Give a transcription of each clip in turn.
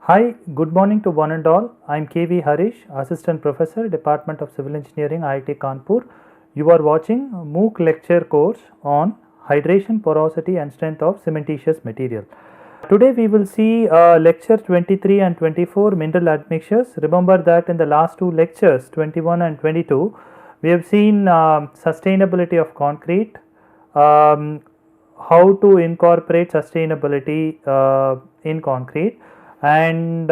Hi, good morning to one and all. I am KV Harish, Assistant Professor, Department of Civil Engineering, IIT Kanpur. You are watching MOOC lecture course on hydration, porosity and strength of cementitious material. Today we will see lecture 23 and 24, mineral admixtures. Remember that in the last two lectures 21 and 22 we have seen sustainability of concrete, how to incorporate sustainability in concrete, and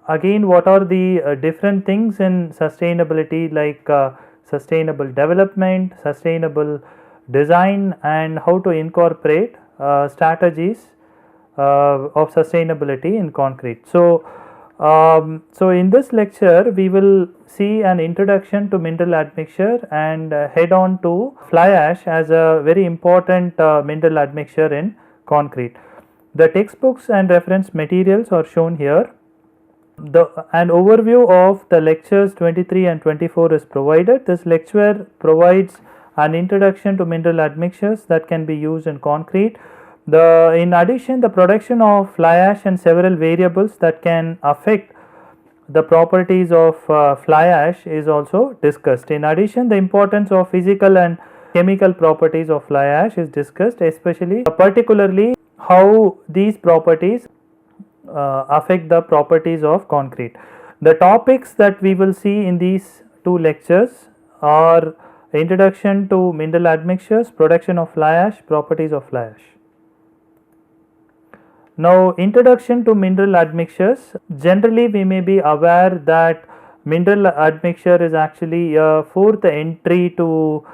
again what are the different things in sustainability, like sustainable development, sustainable design, and how to incorporate strategies of sustainability in concrete. So in this lecture we will see an introduction to mineral admixture and head on to fly ash as a very important mineral admixture in concrete. The textbooks and reference materials are shown here. An overview of the lectures 23 and 24 is provided. This lecture provides an introduction to mineral admixtures that can be used in concrete. In addition, the production of fly ash and several variables that can affect the properties of fly ash is also discussed. In addition, the importance of physical and chemical properties of fly ash is discussed, especially particularly how these properties affect the properties of concrete. The topics that we will see in these two lectures are introduction to mineral admixtures, production of fly ash, properties of fly ash. Now, introduction to mineral admixtures. Generally, we may be aware that mineral admixture is actually a fourth entry to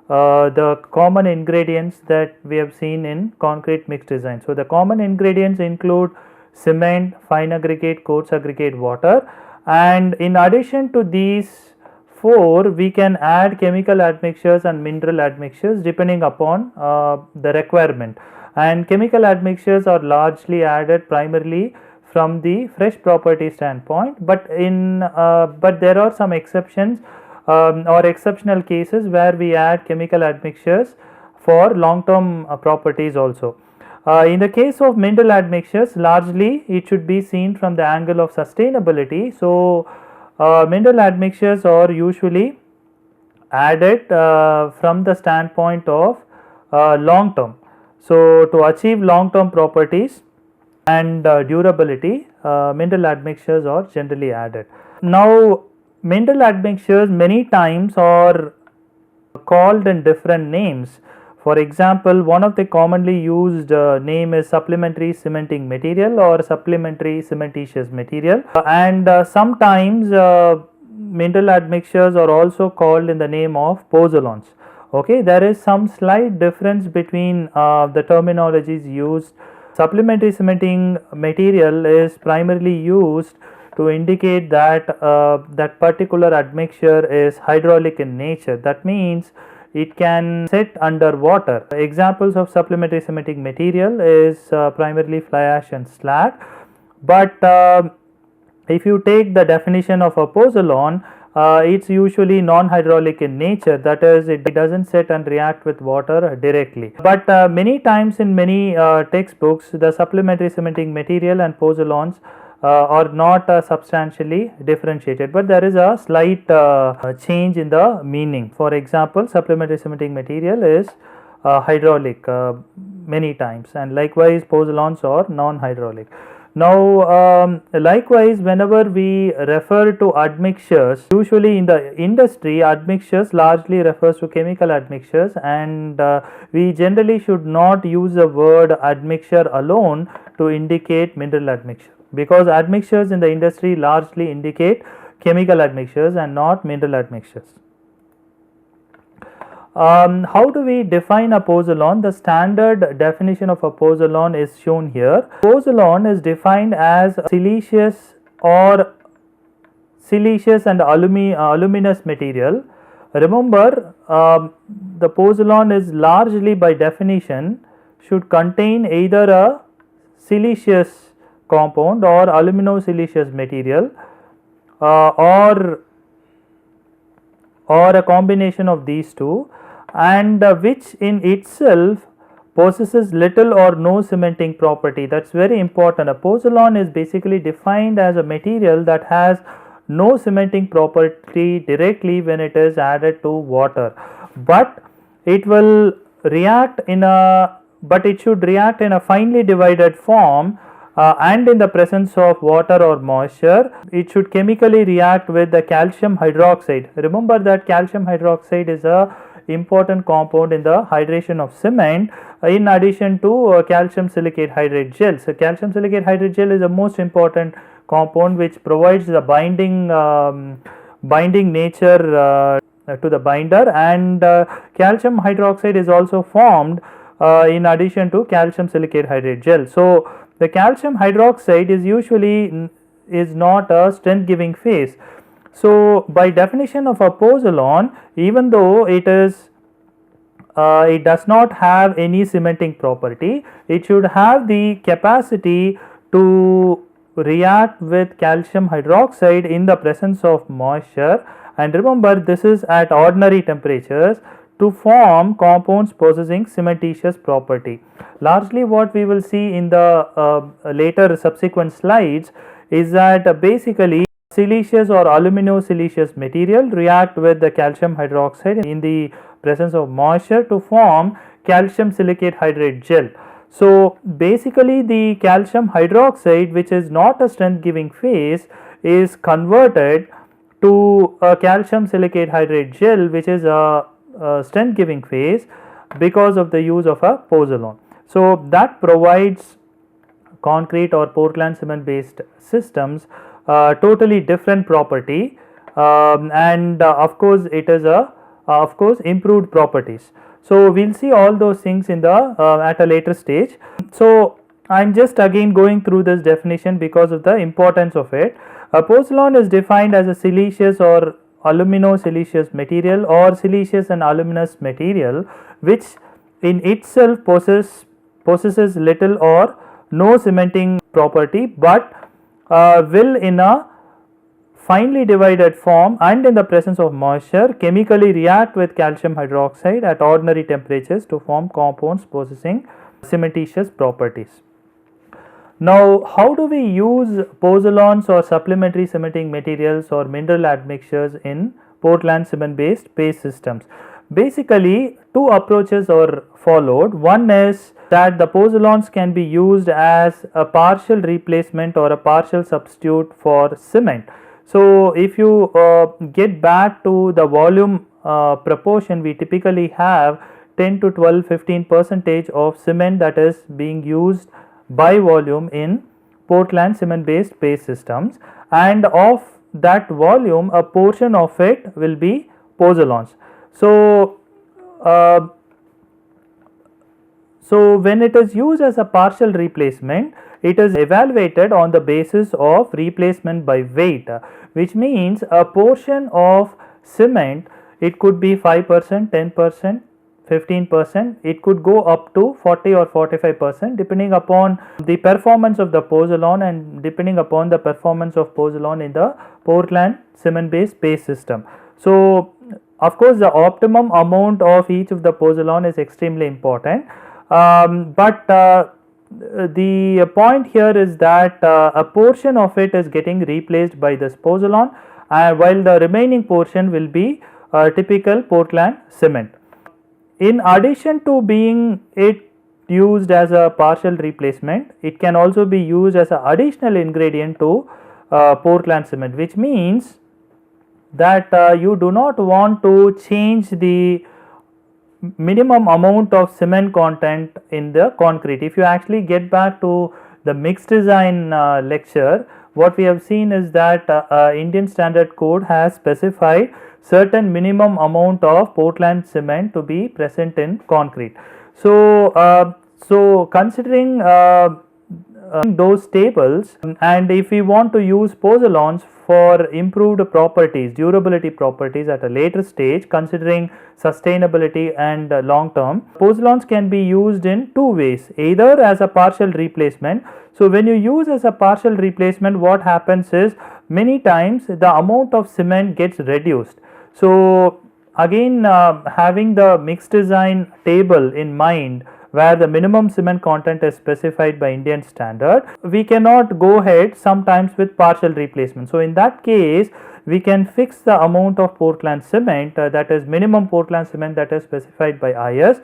the common ingredients that we have seen in concrete mix design. So, the common ingredients include cement, fine aggregate, coarse aggregate, water, and in addition to these four we can add chemical admixtures and mineral admixtures depending upon the requirement. And chemical admixtures are largely added primarily from the fresh property standpoint, but there are some exceptions or exceptional cases where we add chemical admixtures for long term properties also. In the case of mineral admixtures, largely it should be seen from the angle of sustainability. So, mineral admixtures are usually added from the standpoint of long term. So, to achieve long term properties and durability, mineral admixtures are generally added. Now, mineral admixtures many times are called in different names. For example, one of the commonly used name is supplementary cementing material or supplementary cementitious material, and sometimes mineral admixtures are also called in the name of pozzolans. Okay, there is some slight difference between the terminologies used. Supplementary cementing material is primarily used to indicate that that particular admixture is hydraulic in nature. That means it can sit under water. Examples of supplementary cementing material is primarily fly ash and slag. But if you take the definition of a pozzolan, it's usually non-hydraulic in nature, that is, it doesn't sit and react with water directly. But many times in many textbooks, the supplementary cementing material and pozzolans are not substantially differentiated, but there is a slight change in the meaning. For example, supplementary cementing material is hydraulic many times, and likewise pozzolans are non-hydraulic. Now, likewise, whenever we refer to admixtures, usually in the industry, admixtures largely refers to chemical admixtures, and we generally should not use the word admixture alone to indicate mineral admixture, because admixtures in the industry largely indicate chemical admixtures and not mineral admixtures. How do we define a pozzolan? The standard definition of a pozzolan is shown here. Pozzolan is defined as siliceous and aluminous material. Remember, the pozzolan is largely by definition should contain either a siliceous compound or aluminosiliceous material or a combination of these two, and which in itself possesses little or no cementing property. That's very important. A pozzolan is basically defined as a material that has no cementing property directly when it is added to water, but it will react in a it should react in a finely divided form, and in the presence of water or moisture. It should chemically react with the calcium hydroxide. Remember that calcium hydroxide is a important compound in the hydration of cement, in addition to calcium silicate hydrate gel. So calcium silicate hydrate gel is the most important compound which provides the binding nature to the binder, and calcium hydroxide is also formed in addition to calcium silicate hydrate gel. So the calcium hydroxide is usually not a strength giving phase. So by definition of a pozzolan, even though it does not have any cementing property, it should have the capacity to react with calcium hydroxide in the presence of moisture, and remember this is at ordinary temperatures, to form compounds possessing cementitious property. Largely what we will see in the later subsequent slides is that basically siliceous or aluminosiliceous material react with the calcium hydroxide in the presence of moisture to form calcium silicate hydrate gel. So basically the calcium hydroxide, which is not a strength giving phase, is converted to a calcium silicate hydrate gel, which is a strength giving phase, because of the use of a pozzolan. So that provides concrete or Portland cement based systems totally different property, and of course it is a improved properties. So we'll see all those things in the at a later stage. So I'm just again going through this definition because of the importance of it. A pozzolan is defined as a siliceous or aluminosiliceous material or siliceous and aluminous material which in itself possesses little or no cementing property, but will in a finely divided form and in the presence of moisture chemically react with calcium hydroxide at ordinary temperatures to form compounds possessing cementitious properties. Now, how do we use pozzolans or supplementary cementing materials or mineral admixtures in Portland cement based paste systems? Basically, two approaches are followed. One is that the pozzolans can be used as a partial replacement or a partial substitute for cement. So if you get back to the volume proportion, we typically have 10 to 12, 15% of cement that is being used by volume in Portland cement based paste systems, and of that volume a portion of it will be pozzolans. So when it is used as a partial replacement, it is evaluated on the basis of replacement by weight, which means a portion of cement, it could be 5%, 10%, 15%, it could go up to 40 or 45% depending upon the performance of the pozzolan and depending upon the performance of pozzolan in the Portland cement based paste system. So of course the optimum amount of each of the pozzolan is extremely important, but the point here is that a portion of it is getting replaced by this pozzolan, while the remaining portion will be typical Portland cement. In addition to being used as a partial replacement, it can also be used as an additional ingredient to Portland cement, which means that you do not want to change the minimum amount of cement content in the concrete. If you actually get back to the mixed design lecture, what we have seen is that Indian Standard Code has specified certain minimum amount of Portland cement to be present in concrete. So considering those tables, and if we want to use pozzolans for improved properties, durability properties at a later stage, considering sustainability and long term, pozzolans can be used in two ways, either as a partial replacement. So when you use as a partial replacement, what happens is many times the amount of cement gets reduced. So again, having the mixed design table in mind, where the minimum cement content is specified by Indian standard, we cannot go ahead sometimes with partial replacement. So in that case, we can fix the amount of Portland cement, that is minimum Portland cement that is specified by IS,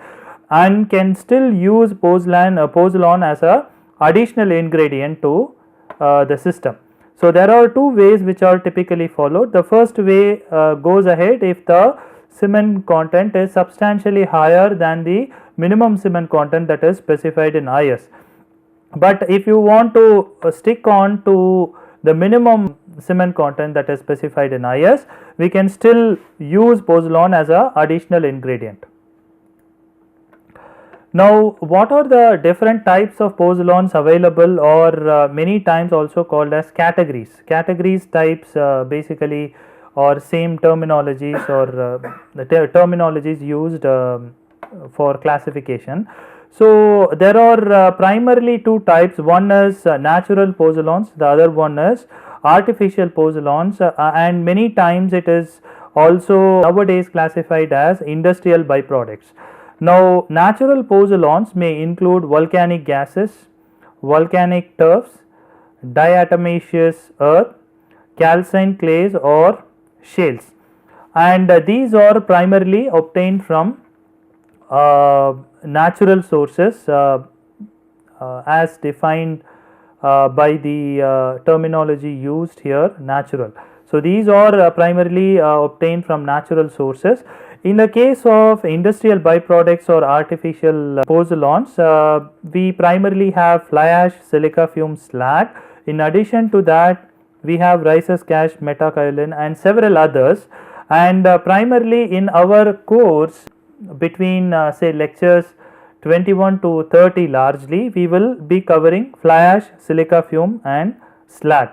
and can still use pozzolan as a additional ingredient to the system. So there are two ways which are typically followed. The first way goes ahead if the cement content is substantially higher than the minimum cement content that is specified in IS. But if you want to stick on to the minimum cement content that is specified in IS, we can still use pozzolan as a additional ingredient. Now, what are the different types of pozzolans available, or many times also called as categories? Categories types basically are same terminologies, or the terminologies used for classification. So there are primarily two types. One is natural pozzolans, the other one is artificial pozzolans, and many times it is also nowadays classified as industrial byproducts. Now, natural pozzolans may include volcanic gases, volcanic turfs, diatomaceous earth, calcine clays or shales, and these are primarily obtained from natural sources as defined by the terminology used here, natural. So these are primarily obtained from natural sources. In the case of industrial byproducts or artificial pozzolans, we primarily have fly ash, silica fume, slag. In addition to that, we have rhesus cash, metakaolin and several others. And primarily in our course, between say lectures 21 to 30 largely, we will be covering fly ash, silica fume and slag.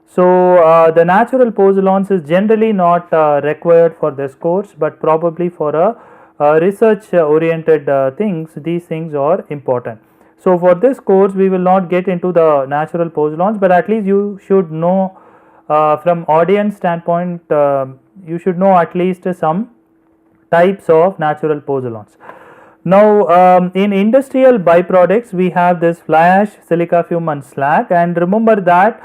So the natural pozzolans is generally not required for this course, but probably for a research oriented things, these things are important. So for this course we will not get into the natural pozzolans, but at least you should know from audience standpoint, you should know at least some types of natural pozzolans. Now in industrial byproducts we have this fly ash, silica fume and slag, and remember that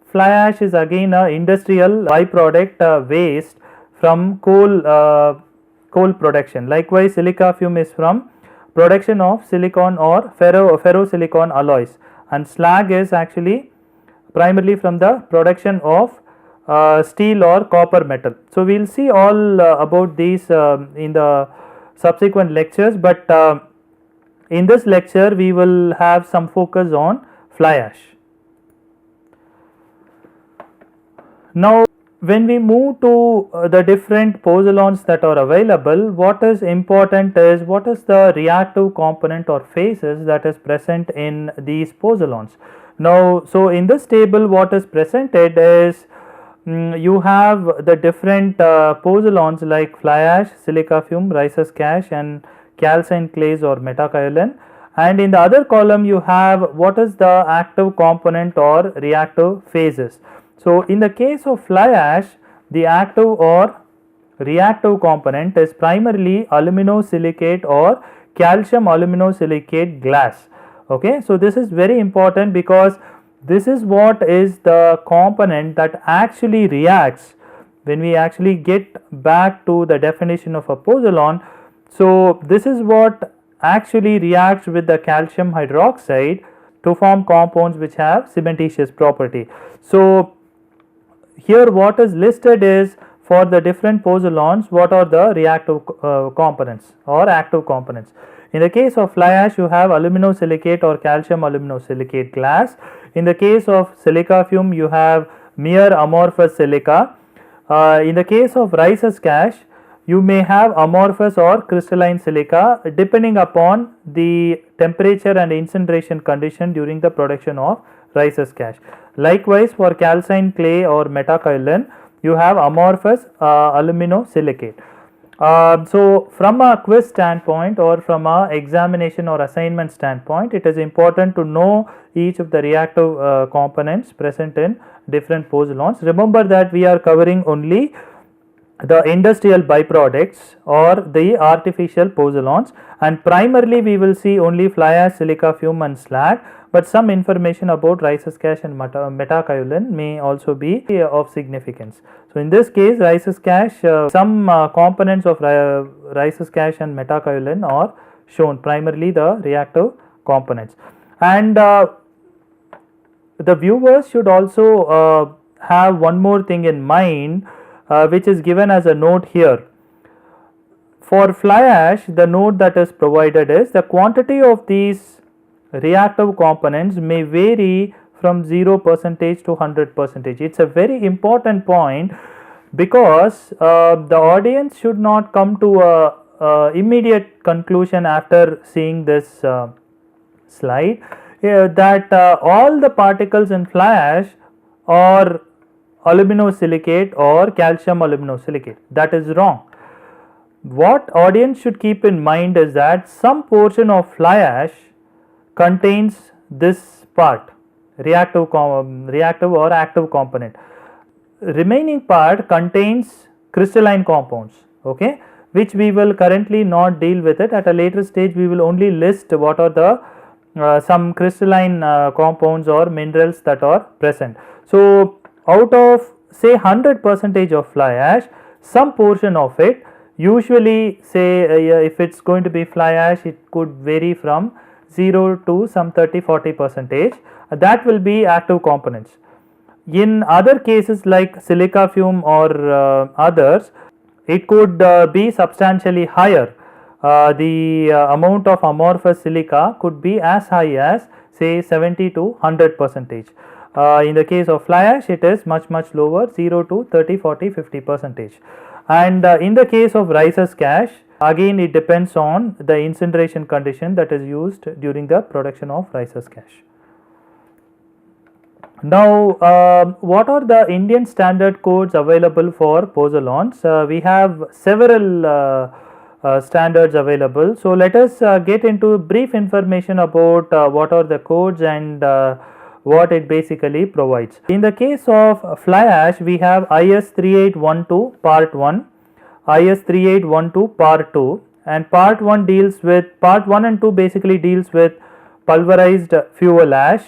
fly ash is again a industrial byproduct waste from coal production. Likewise, silica fume is from production of silicon or ferrosilicon alloys, and slag is actually primarily from the production of steel or copper metal. So we will see all about these in the subsequent lectures, but in this lecture we will have some focus on fly ash. Now, when we move to the different pozzolans that are available, what is important is what is the reactive component or phases that is present in these pozzolans. Now, so in this table what is presented is you have the different pozzolans like fly ash, silica fume, rhesus cash and calcine clays or metakaolin, and in the other column you have what is the active component or reactive phases. So in the case of fly ash, the active or reactive component is primarily aluminosilicate or calcium aluminosilicate glass. Okay, so this is very important because this is what is the component that actually reacts when we actually get back to the definition of a pozzolan. So this is what actually reacts with the calcium hydroxide to form compounds which have cementitious property. So here what is listed is for the different pozzolans what are the reactive components or active components. In the case of fly ash you have aluminosilicate or calcium aluminosilicate glass. In the case of silica fume you have mere amorphous silica. In the case of rhesus cash you may have amorphous or crystalline silica depending upon the temperature and incineration condition during the production of rhesus cash. Likewise, for calcine clay or metakaolin you have amorphous aluminosilicate. So from a quiz standpoint or from a examination or assignment standpoint, it is important to know each of the reactive components present in different pozzolans. Remember that we are covering only the industrial byproducts or the artificial pozzolans, and primarily we will see only fly ash, silica fume and slag, but some information about rhesus ash and metakaolin may also be of significance. So, in this case rhesus ash, some components of rhesus ash and metakaolin are shown, primarily the reactive components. And the viewers should also have one more thing in mind, which is given as a note here. For fly ash, the note that is provided is the quantity of these reactive components may vary from 0% to 100%. It is a very important point, because the audience should not come to a immediate conclusion after seeing this slide, that all the particles in fly ash are aluminosilicate or calcium aluminosilicate. That is wrong. What audience should keep in mind is that some portion of fly ash contains this part, reactive or active component. Remaining part contains crystalline compounds, okay, which we will currently not deal with it. At a later stage we will only list what are the some crystalline compounds or minerals that are present. So, out of say 100% of fly ash, some portion of it, usually say if it is going to be fly ash, it could vary from 0 to some 30-40%, that will be active components. In other cases like silica fume or others, it could be substantially higher. The amount of amorphous silica could be as high as say 70 to 100%. In the case of fly ash, it is much lower, 0 to 30-40-50%. And in the case of rhesus ash, again it depends on the incineration condition that is used during the production of rhesus ash. Now, what are the Indian standard codes available for pozzolans? We have several standards available. So, let us get into brief information about what are the codes and what it basically provides. In the case of fly ash, we have IS 3812 part 1, IS 3812 part 2, and part 1 deals with, part 1 and 2 basically deals with pulverized fuel ash,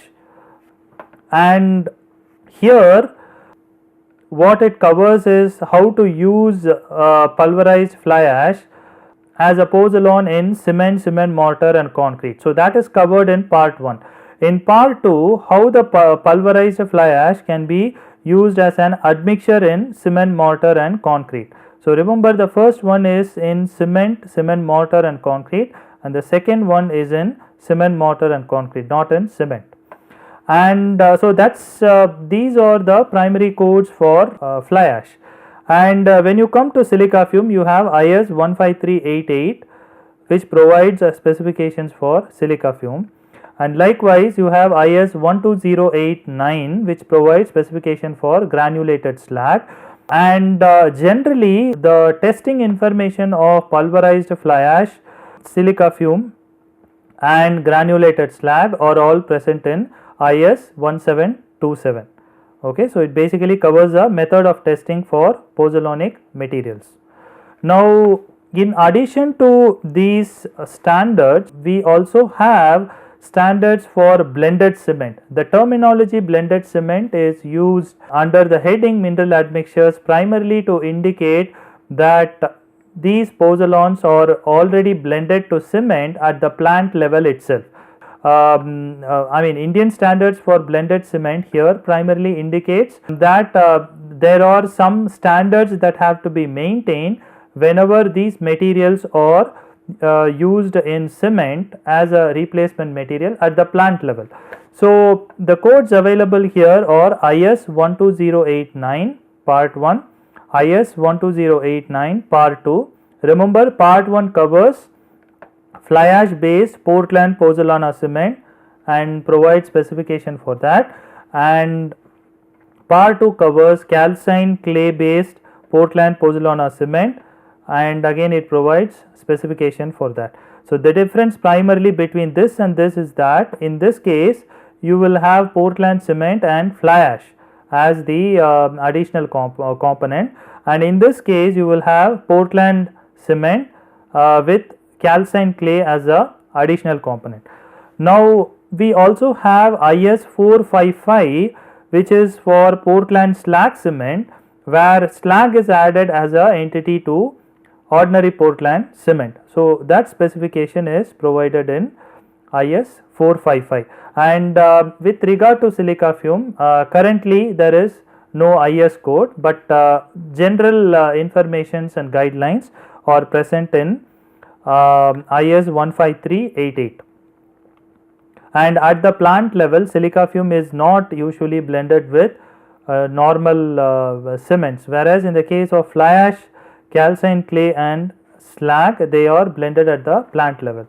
and here what it covers is how to use pulverized fly ash as a pozzolan in cement, mortar and concrete. So, that is covered in part 1. In part 2, how the pulverized fly ash can be used as an admixture in cement, mortar and concrete. So, remember the first one is in cement, mortar and concrete, and the second one is in cement, mortar and concrete, not in cement. And so, that's these are the primary codes for fly ash. And when you come to silica fume, you have IS 15388, which provides specifications for silica fume. And likewise, you have IS 12089, which provides specification for granulated slag. And generally, the testing information of pulverized fly ash, silica fume and granulated slag are all present in IS 1727. Okay, so it basically covers the method of testing for pozzolanic materials. Now, in addition to these standards, we also have standards for blended cement. The terminology blended cement is used under the heading mineral admixtures primarily to indicate that these pozzolans are already blended to cement at the plant level itself. I mean, Indian standards for blended cement here primarily indicates that there are some standards that have to be maintained whenever these materials are used in cement as a replacement material at the plant level. So, the codes available here are IS 12089 part 1, IS 12089 part 2. Remember, part 1 covers fly ash based Portland pozzolana cement and provides specification for that, and part 2 covers calcine clay based Portland pozzolana cement, and again it provides specification for that. So, the difference primarily between this and this is that in this case you will have Portland cement and fly ash, as the additional component, and in this case you will have Portland cement with calcined clay as a additional component. Now we also have IS 455, which is for Portland slag cement, where slag is added as a entity to ordinary Portland cement. So that specification is provided in IS 455. And with regard to silica fume, currently there is no IS code, but general informations and guidelines are present in IS 15388. And at the plant level, silica fume is not usually blended with normal cements, whereas in the case of fly ash, calcined clay and slag, they are blended at the plant level.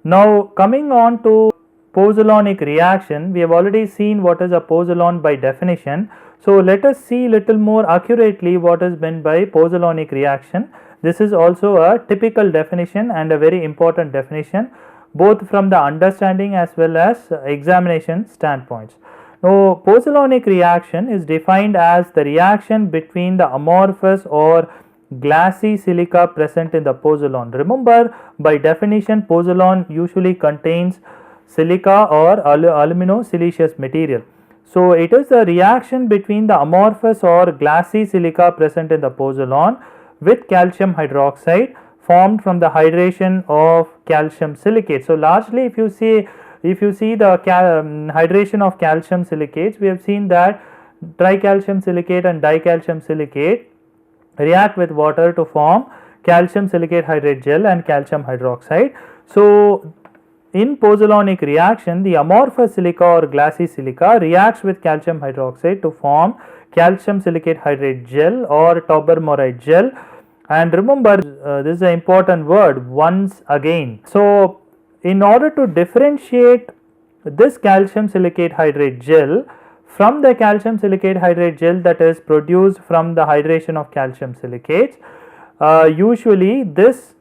Now coming on to pozzolanic reaction, we have already seen what is a pozzolan by definition. So let us see little more accurately what is meant by pozzolanic reaction. This is also a typical definition and a very important definition, both from the understanding as well as examination standpoints. Now pozzolanic reaction is defined as the reaction between the amorphous or glassy silica present in the pozzolan. Remember, by definition, pozzolan usually contains silica or aluminosiliceous material. So it is a reaction between the amorphous or glassy silica present in the pozzolan with calcium hydroxide formed from the hydration of calcium silicate. So largely if you see the hydration of calcium silicates, we have seen that tricalcium silicate and dicalcium silicate react with water to form calcium silicate hydrate gel and calcium hydroxide. So in pozzolanic reaction, the amorphous silica or glassy silica reacts with calcium hydroxide to form calcium silicate hydrate gel or tobermorite gel. And remember, this is an important word, once again. So in order to differentiate this calcium silicate hydrate gel from the calcium silicate hydrate gel that is produced from the hydration of calcium silicates, usually this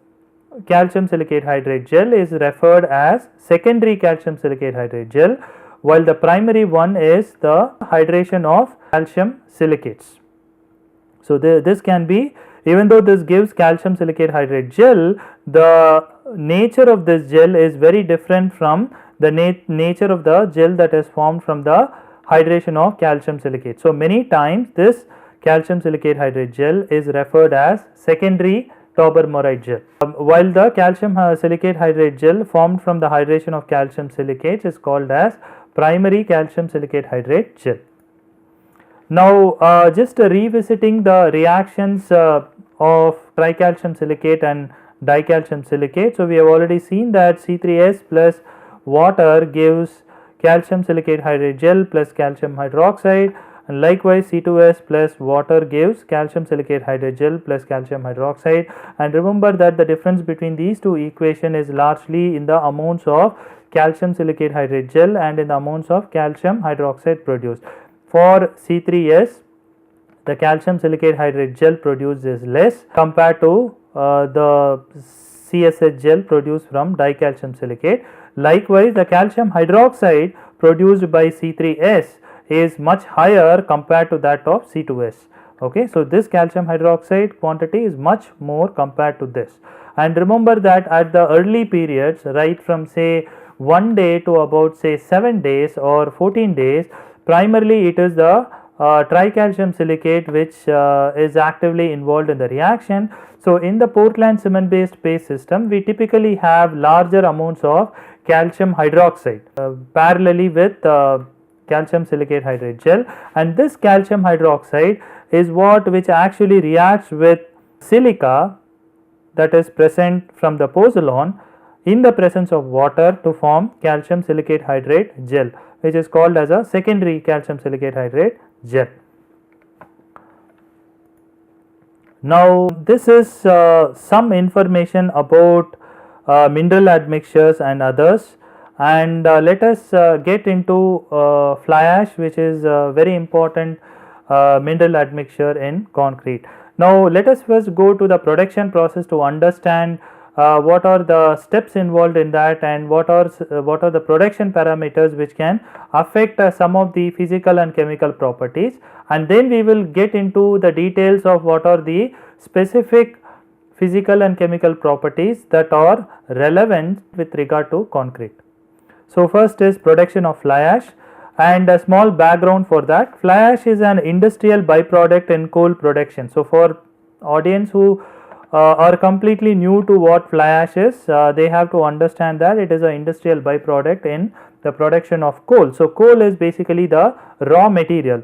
calcium silicate hydrate gel is referred as secondary calcium silicate hydrate gel, while the primary one is the hydration of calcium silicates. So this can be, even though this gives calcium silicate hydrate gel, the nature of this gel is very different from the nature of the gel that is formed from the hydration of calcium silicate. So many times this calcium silicate hydrate gel is referred as secondary tobermorite gel, while the calcium silicate hydrate gel formed from the hydration of calcium silicates is called as primary calcium silicate hydrate gel. Now just revisiting the reactions of tricalcium silicate and dicalcium silicate. So we have already seen that C3S plus water gives calcium silicate hydrate gel plus calcium hydroxide, and likewise C2S plus water gives calcium silicate hydrate gel plus calcium hydroxide. And remember that the difference between these two equations is largely in the amounts of calcium silicate hydrate gel and in the amounts of calcium hydroxide produced. For C3S, the calcium silicate hydrate gel produced is less compared to the CSH gel produced from dicalcium silicate. Likewise, the calcium hydroxide produced by C3S is much higher compared to that of C2S. Okay, so this calcium hydroxide quantity is much more compared to this. And remember that at the early periods, right from say 1 day to about say 7 days or 14 days, primarily it is the tricalcium silicate which is actively involved in the reaction. So in the Portland cement based paste system, we typically have larger amounts of calcium hydroxide parallelly with calcium silicate hydrate gel, and this calcium hydroxide is which actually reacts with silica that is present from the pozzolan in the presence of water to form calcium silicate hydrate gel, which is called as a secondary calcium silicate hydrate gel. Now this is some information about mineral admixtures and others, and let us get into fly ash, which is a very important mineral admixture in concrete. Now let us first go to the production process to understand what are the steps involved in that, and what are the production parameters which can affect some of the physical and chemical properties, and then we will get into the details of what are the specific physical and chemical properties that are relevant with regard to concrete. So, first is production of fly ash, and a small background for that. Fly ash is an industrial byproduct in coal production. So, for audience who are completely new to what fly ash is, they have to understand that it is an industrial byproduct in the production of coal. So, coal is basically the raw material.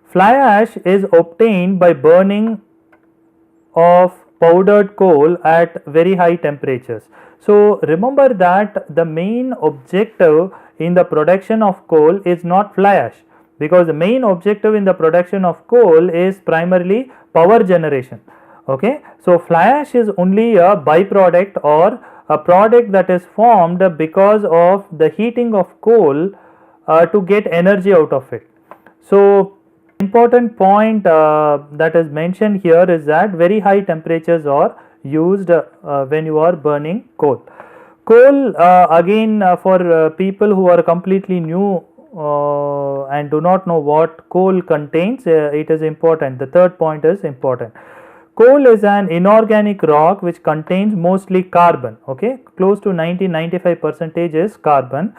Fly ash is obtained by burning of powdered coal at very high temperatures. So, remember that the main objective in the production of coal is not fly ash, because the main objective in the production of coal is primarily power generation. Okay. So, fly ash is only a byproduct or a product that is formed because of the heating of coal to get energy out of it. So, important point that is mentioned here is that very high temperatures are used when you are burning coal. Coal, again, for people who are completely new and do not know what coal contains, it is important. The third point is important. Coal is an inorganic rock which contains mostly carbon. Okay, close to 90-95% is carbon.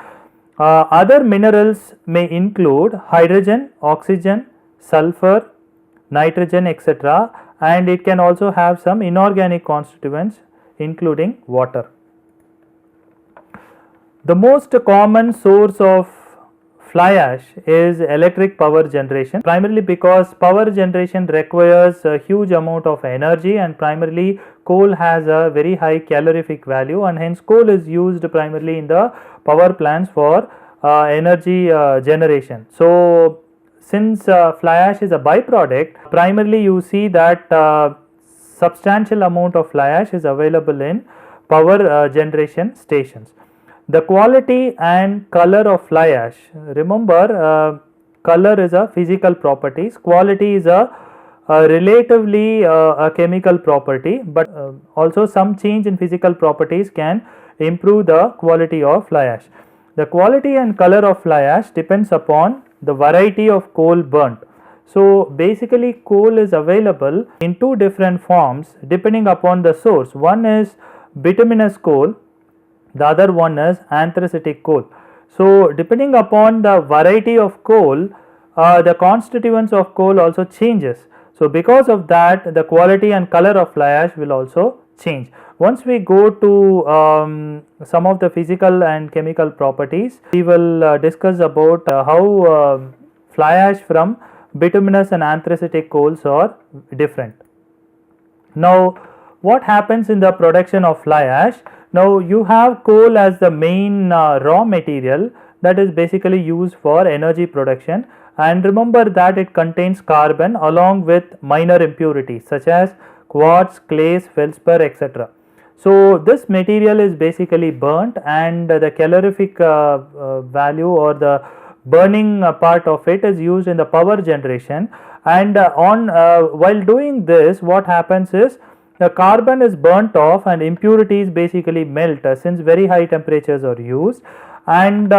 Other minerals may include hydrogen, oxygen, sulfur, nitrogen, etc., and it can also have some inorganic constituents including water. The most common source of fly ash is electric power generation, primarily because power generation requires a huge amount of energy, and primarily coal has a very high calorific value, and hence coal is used primarily in the power plants for energy generation. So, since fly ash is a byproduct, primarily you see that substantial amount of fly ash is available in power generation stations. The quality and color of fly ash, remember, color is a physical property, quality is a relatively a chemical property, but also some change in physical properties can improve the quality of fly ash. The quality and color of fly ash depends upon the variety of coal burnt. So, basically coal is available in two different forms depending upon the source. One is bituminous coal, the other one is anthracitic coal. So, depending upon the variety of coal, the constituents of coal also changes. So, because of that, the quality and color of fly ash will also change. Once we go to some of the physical and chemical properties, we will discuss about how fly ash from bituminous and anthracitic coals are different. Now, what happens in the production of fly ash? Now, you have coal as the main raw material that is basically used for energy production, and remember that it contains carbon along with minor impurities such as quartz, clays, feldspar, etc. So, this material is basically burnt, and the calorific value or the burning part of it is used in the power generation, and while doing this, what happens is the carbon is burnt off and impurities basically melt since very high temperatures are used, and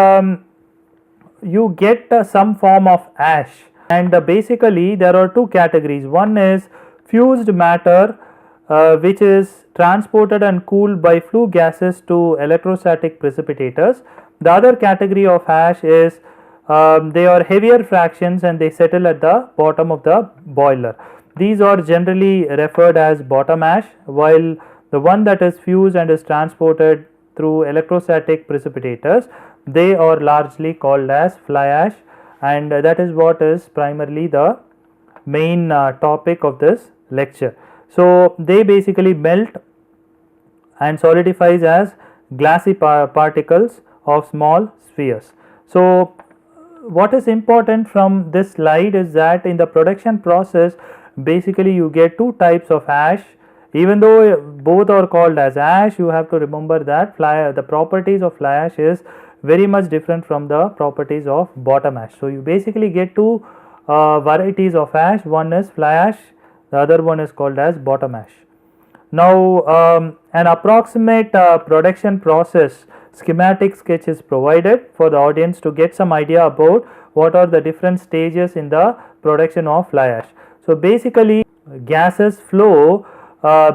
you get some form of ash, and basically there are two categories. One is fused matter which is transported and cooled by flue gases to electrostatic precipitators. The other category of ash is they are heavier fractions and they settle at the bottom of the boiler. These are generally referred as bottom ash, while the one that is fused and is transported through electrostatic precipitators, they are largely called as fly ash, and that is what is primarily the main topic of this lecture. So, they basically melt and solidifies as glassy particles of small spheres. So, what is important from this slide is that in the production process, basically you get two types of ash. Even though both are called as ash, you have to remember that the properties of fly ash is very much different from the properties of bottom ash. So, you basically get two varieties of ash. One is fly ash, the other one is called as bottom ash. Now an approximate production process schematic sketch is provided for the audience to get some idea about what are the different stages in the production of fly ash. So basically gases flow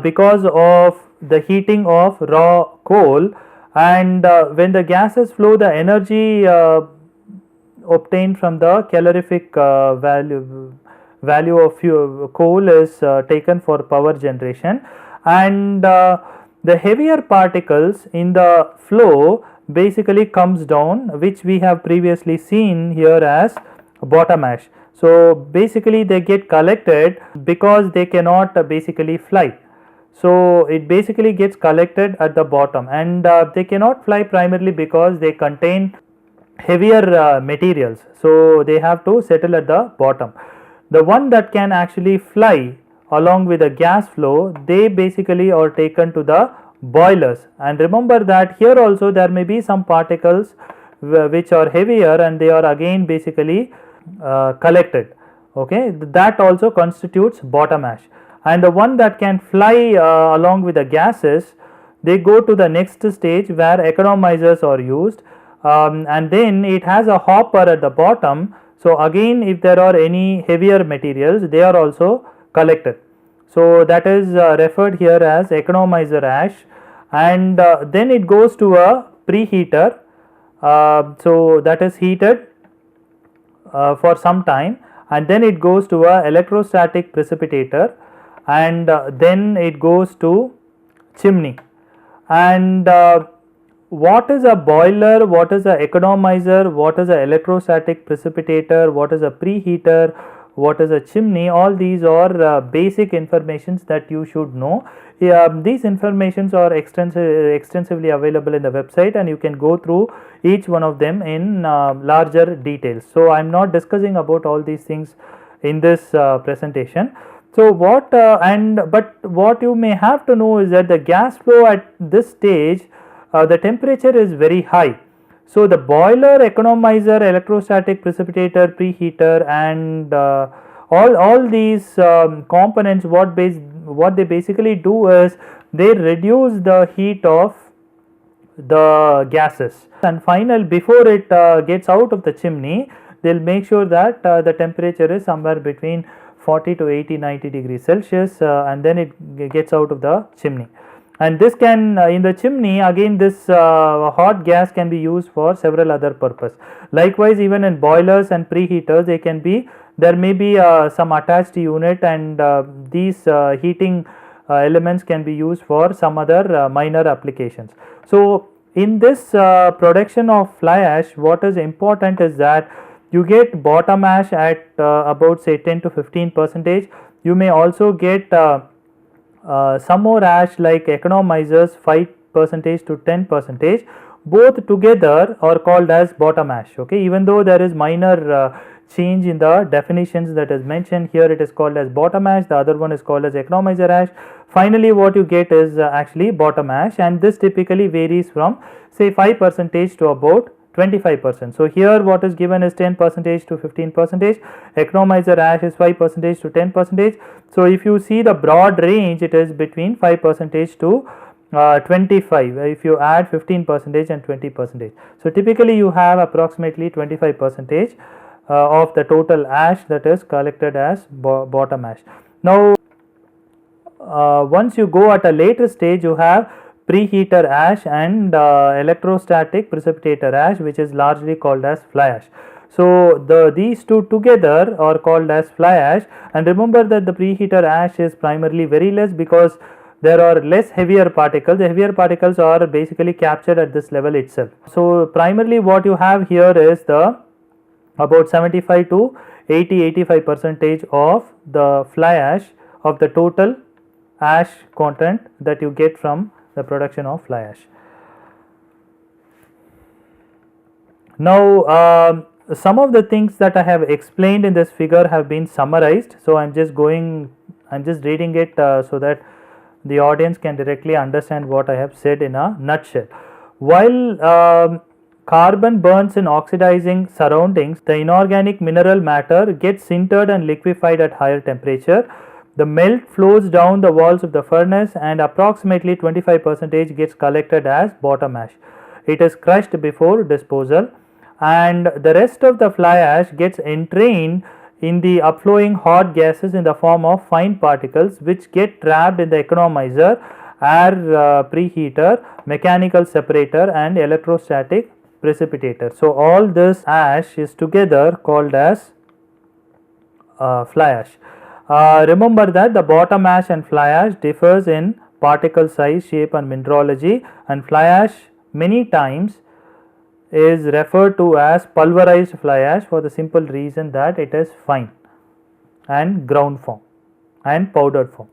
because of the heating of raw coal, and when the gases flow, the energy obtained from the calorific value of coal is taken for power generation, and the heavier particles in the flow basically comes down, which we have previously seen here as bottom ash. So basically they get collected because they cannot basically fly. So it basically gets collected at the bottom, and they cannot fly primarily because they contain heavier materials, so they have to settle at the bottom. The one that can actually fly along with the gas flow, they basically are taken to the boilers. And remember that here also there may be some particles which are heavier, and they are again basically collected. Okay, that also constitutes bottom ash. And the one that can fly along with the gases, they go to the next stage where economizers are used, and then it has a hopper at the bottom. So again, if there are any heavier materials, they are also collected. So that is referred here as economizer ash, and then it goes to a preheater. So that is heated for some time, and then it goes to a electrostatic precipitator, and then it goes to chimney. And what is a boiler, what is a economizer, what is a electrostatic precipitator, what is a preheater, what is a chimney, all these are basic informations that you should know. These informations are extensively available in the website, and you can go through each one of them in larger details. So I am not discussing about all these things in this presentation. So what but what you may have to know is that the gas flow at this stage, the temperature is very high. So the boiler, economizer, electrostatic precipitator, preheater, and all these components, what they basically do is they reduce the heat of the gases, and before it gets out of the chimney, they will make sure that the temperature is somewhere between 40 to 80, 90 degrees Celsius, and then it gets out of the chimney. And this can in the chimney, again this hot gas can be used for several other purpose. Likewise, even in boilers and preheaters, there may be some attached unit, and these heating elements can be used for some other minor applications. So in this production of fly ash, what is important is that you get bottom ash at about say 10 to 15%. You may also get some more ash like economizers 5% to 10%. Both together are called as bottom ash. Okay, even though there is minor change in the definitions that is mentioned here, it is called as bottom ash, the other one is called as economizer ash. Finally what you get is actually bottom ash, and this typically varies from say 5% to about 25%. So here what is given is 10% to 15%. Economizer ash is 5% to 10%. So if you see the broad range, it is between 5% to 25. If you add 15% and 20%. So typically you have approximately 25% of the total ash that is collected as bottom ash. Now once you go at a later stage, you have preheater ash and electrostatic precipitator ash, which is largely called as fly ash. So these two together are called as fly ash, and remember that the preheater ash is primarily very less because there are less heavier particles. The heavier particles are basically captured at this level itself. So primarily what you have here is the about 75 to 85% of the fly ash of the total ash content that you get from the production of fly ash. Now some of the things that I have explained in this figure have been summarized. So I am just reading it so that the audience can directly understand what I have said in a nutshell. While carbon burns in oxidizing surroundings, the inorganic mineral matter gets sintered and liquefied at higher temperature. The melt flows down the walls of the furnace and approximately 25% gets collected as bottom ash. It is crushed before disposal, and the rest of the fly ash gets entrained in the upflowing hot gases in the form of fine particles, which get trapped in the economizer, air preheater, mechanical separator and electrostatic precipitator. So all this ash is together called as fly ash. Remember that the bottom ash and fly ash differs in particle size, shape and mineralogy, and fly ash many times is referred to as pulverized fly ash for the simple reason that it is fine and ground form and powdered form.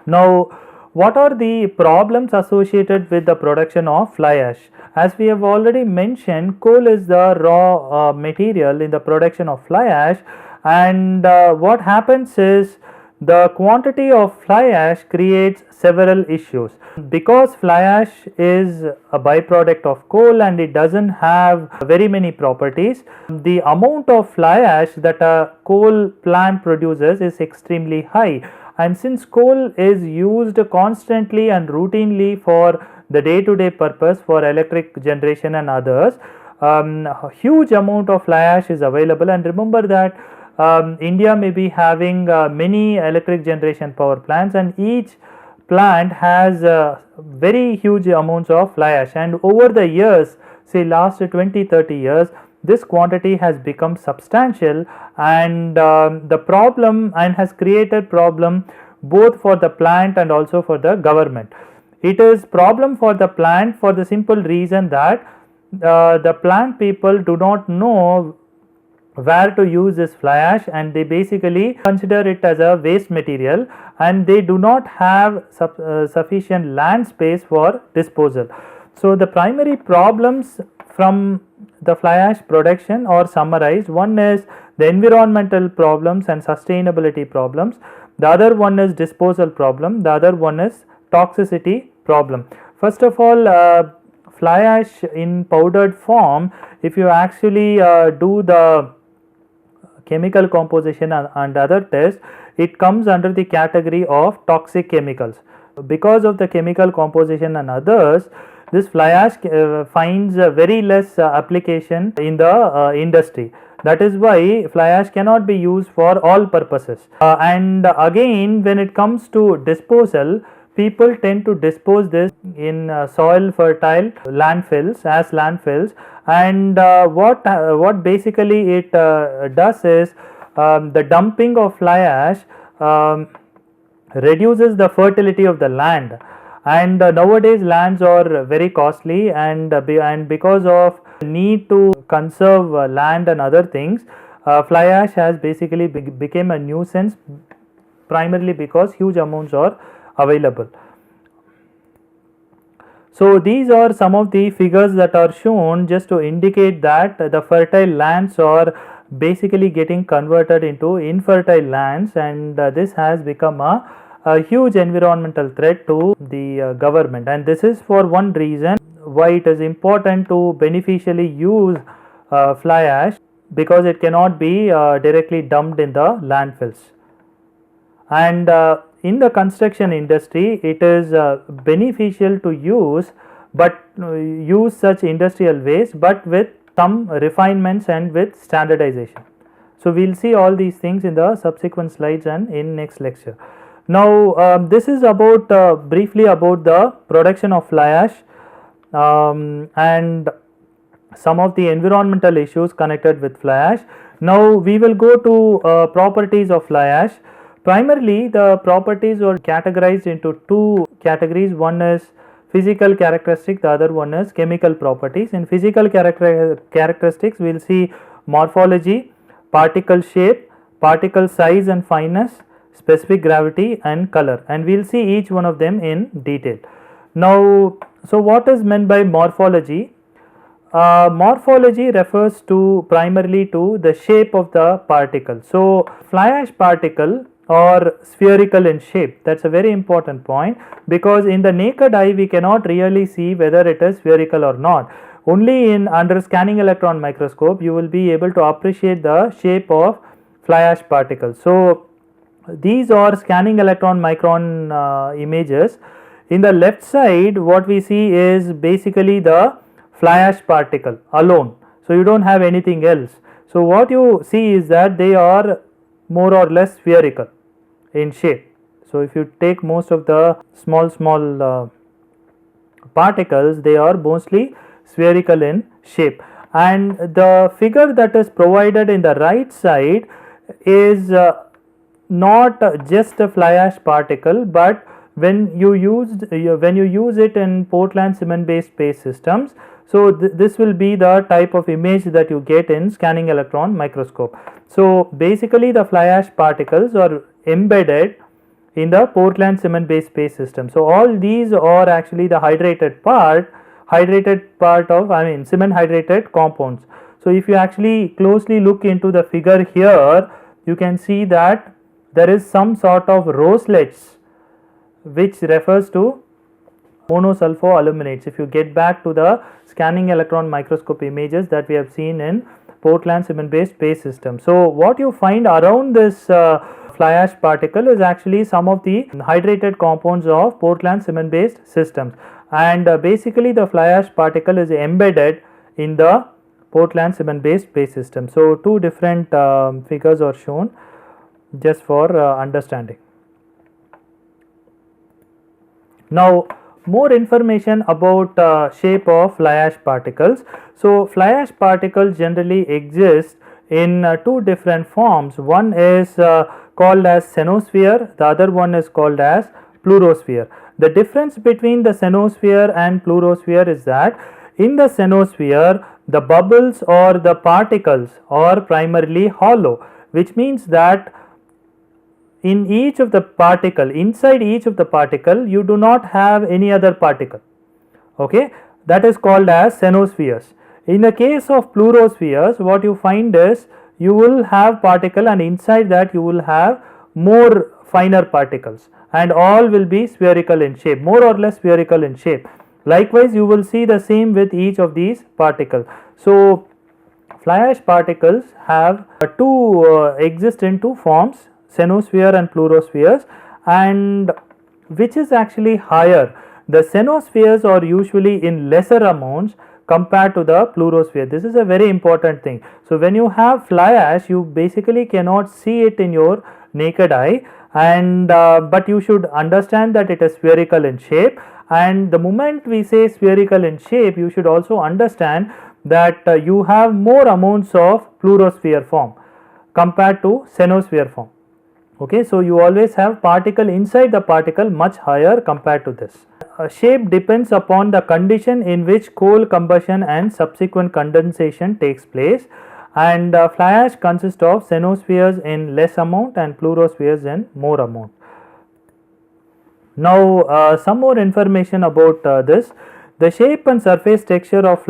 Now, what are the problems associated with the production of fly ash? As we have already mentioned, coal is the raw material in the production of fly ash, and what happens is the quantity of fly ash creates several issues. Because fly ash is a byproduct of coal and it doesn't have very many properties, the amount of fly ash that a coal plant produces is extremely high. And since coal is used constantly and routinely for the day-to-day purpose for electric generation and others, a huge amount of fly ash is available. And remember that India may be having many electric generation power plants, and each plant has very huge amounts of fly ash, and over the years, say last 20-30 years, this quantity has become substantial, and the problem and has created problem both for the plant and also for the government. It is problem for the plant for the simple reason that the plant people do not know where to use this fly ash, and they basically consider it as a waste material, and they do not have sufficient land space for disposal. So the primary problems from the fly ash production are summarized. One is the environmental problems and sustainability problems, the other one is disposal problem, the other one is toxicity problem. First of all, fly ash in powdered form, if you actually do the chemical composition and other tests, it comes under the category of toxic chemicals. Because of the chemical composition and others, this fly ash finds very less application in the industry. That is why fly ash cannot be used for all purposes. And again, when it comes to disposal, people tend to dispose this in soil fertile landfills as landfills, and what basically it does is the dumping of fly ash reduces the fertility of the land, and nowadays lands are very costly, and because of need to conserve land and other things, fly ash has basically became a nuisance, primarily because huge amounts are available. So these are some of the figures that are shown just to indicate that the fertile lands are basically getting converted into infertile lands, and this has become a huge environmental threat to the government, and this is for one reason why it is important to beneficially use fly ash, because it cannot be directly dumped in the landfills. And in the construction industry, it is beneficial to use, but use such industrial waste, but with some refinements and with standardization. So we will see all these things in the subsequent slides and in next lecture. Now this is about briefly about the production of fly ash and some of the environmental issues connected with fly ash. Now we will go to properties of fly ash. Primarily, the properties are categorized into two categories. One is physical characteristics, the other one is chemical properties. In physical characteristics, we will see morphology, particle shape, particle size and fineness, specific gravity and color, and we will see each one of them in detail. Now, so what is meant by morphology? Morphology refers to primarily to the shape of the particle. So fly ash particle or spherical in shape, that is a very important point, because in the naked eye we cannot really see whether it is spherical or not. Only in under scanning electron microscope you will be able to appreciate the shape of fly ash particles. So These are scanning electron micron images. In the left side, what we see is basically the fly ash particle alone. So you don't have anything else. So what you see is that they are more or less spherical in shape. So if you take most of the small particles, they are mostly spherical in shape, and the figure that is provided in the right side is not just a fly ash particle, but when you use it in Portland cement based space systems, so this will be the type of image that you get in scanning electron microscope. So basically the fly ash particles are embedded in the Portland cement based space system. So all these are actually the hydrated part of cement hydrated compounds. So if you actually closely look into the figure here, you can see that there is some sort of roselets which refers to monosulfo-aluminates. If you get back to the scanning electron microscope images that we have seen in Portland cement based space system. So what you find around this fly ash particle is actually some of the hydrated compounds of Portland cement based systems, and basically the fly ash particle is embedded in the Portland cement based space system. So two different figures are shown just for understanding. Now more information about shape of fly ash particles. So fly ash particles generally exist in two different forms. One is called as cenosphere, the other one is called as pleurosphere. The difference between the cenosphere and pleurosphere is that in the cenosphere the bubbles or the particles are primarily hollow, which means that in each of the particle, inside each of the particle, you do not have any other particle. Okay, that is called as cenospheres. In the case of pleurospheres, what you find is you will have particle, and inside that you will have more finer particles, and all will be spherical in shape, more or less spherical in shape. Likewise, you will see the same with each of these particles. So fly ash particles have exist in two forms, cenosphere and pleurospheres, and which is actually higher. The cenospheres are usually in lesser amounts compared to the pleurosphere. This is a very important thing. So when you have fly ash, you basically cannot see it in your naked eye, and but you should understand that it is spherical in shape, and the moment we say spherical in shape, you should also understand that you have more amounts of pleurosphere form compared to cenosphere form. Okay, so you always have particle inside the particle much higher compared to this. Shape depends upon the condition in which coal combustion and subsequent condensation takes place, and fly ash consists of cenospheres in less amount and pleurospheres in more amount. Now some more information about this. The shape and surface texture of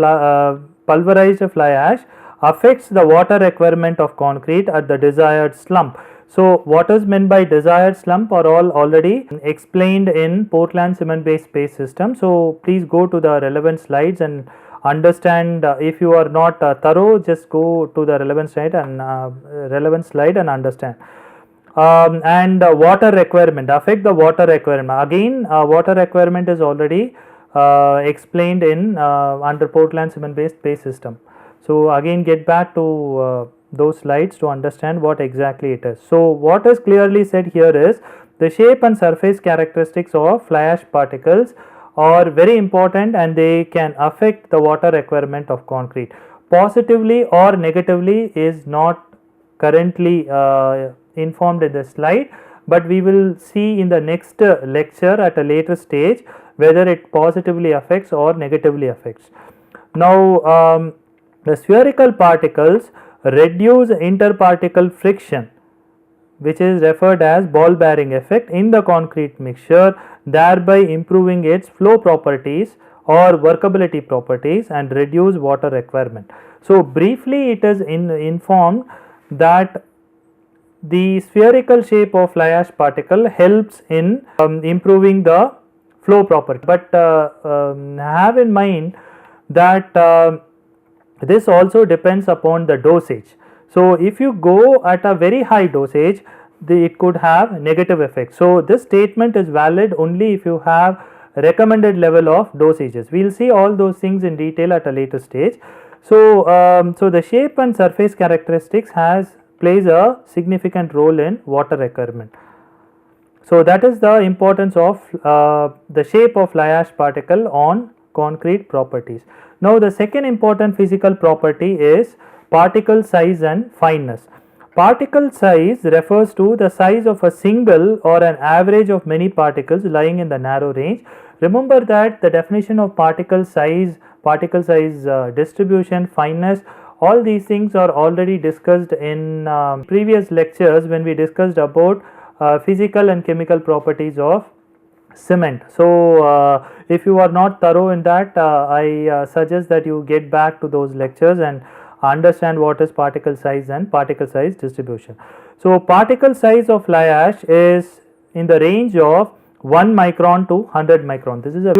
pulverized fly ash affects the water requirement of concrete at the desired slump. So what is meant by desired slump are all already explained in Portland cement based space system. So please go to the relevant slides and understand. If you are not thorough, just go to the relevant slide and understand. And water requirement, affect the water requirement. Again, water requirement is already explained in under Portland cement based space system. So again, get back to those slides to understand what exactly it is. So what is clearly said here is the shape and surface characteristics of fly ash particles are very important, and they can affect the water requirement of concrete. Positively or negatively is not currently informed in the slide, but we will see in the next lecture at a later stage whether it positively affects or negatively affects. Now the spherical particles reduce interparticle friction, which is referred as ball bearing effect in the concrete mixture, thereby improving its flow properties or workability properties and reduce water requirement. So briefly, it is informed that the spherical shape of fly ash particle helps in improving the flow property, but have in mind that this also depends upon the dosage. So if you go at a very high dosage, it could have negative effects. So this statement is valid only if you have recommended level of dosages. We will see all those things in detail at a later stage. So, so the shape and surface characteristics plays a significant role in water requirement. So that is the importance of the shape of fly ash particle on concrete properties. Now the second important physical property is particle size and fineness. Particle size refers to the size of a single or an average of many particles lying in the narrow range. Remember that the definition of particle size distribution, fineness, all these things are already discussed in previous lectures when we discussed about physical and chemical properties of cement. So if you are not thorough in that, I suggest that you get back to those lectures and understand what is particle size and particle size distribution. So particle size of fly ash is in the range of 1 micron to 100 micron. This is a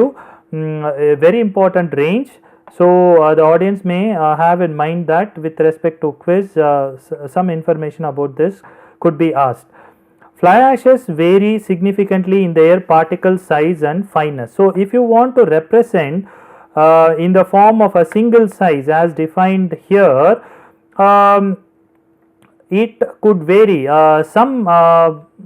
very important range. So the audience may have in mind that with respect to quiz, some information about this could be asked. Fly ashes vary significantly in their particle size and fineness. So if you want to represent in the form of a single size as defined here, it could vary. Some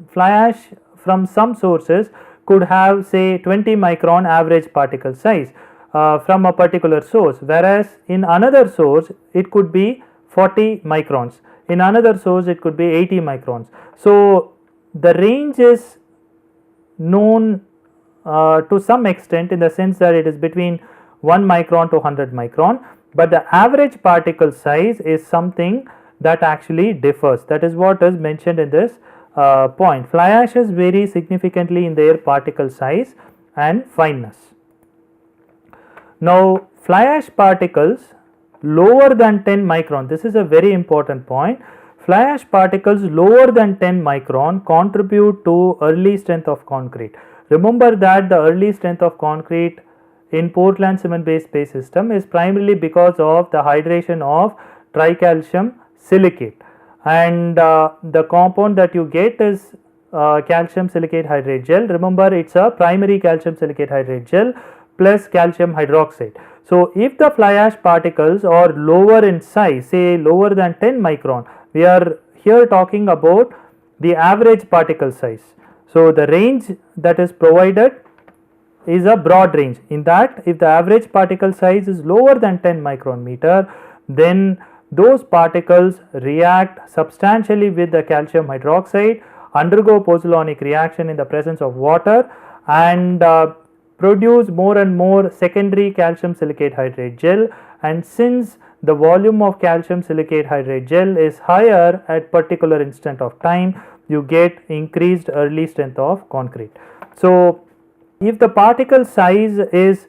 fly ash from some sources could have say 20 micron average particle size from a particular source, whereas in another source it could be 40 microns, in another source it could be 80 microns. So the range is known to some extent in the sense that it is between 1 micron to 100 micron, but the average particle size is something that actually differs. That is what is mentioned in this point. Fly ashes vary significantly in their particle size and fineness. Now fly ash particles lower than 10 micron, this is a very important point. Fly ash particles lower than 10 micron contribute to early strength of concrete. Remember that the early strength of concrete in Portland cement based space system is primarily because of the hydration of tricalcium silicate, and the compound that you get is calcium silicate hydrate gel. Remember, it's a primary calcium silicate hydrate gel plus calcium hydroxide. So if the fly ash particles are lower in size, say lower than 10 micron, we are here talking about the average particle size. So the range that is provided is a broad range. In that, if the average particle size is lower than 10 micron meter, then those particles react substantially with the calcium hydroxide, undergo pozzolanic reaction in the presence of water, and produce more and more secondary calcium silicate hydrate gel. And since the volume of calcium silicate hydrate gel is higher at particular instant of time, you get increased early strength of concrete. So if the particle size is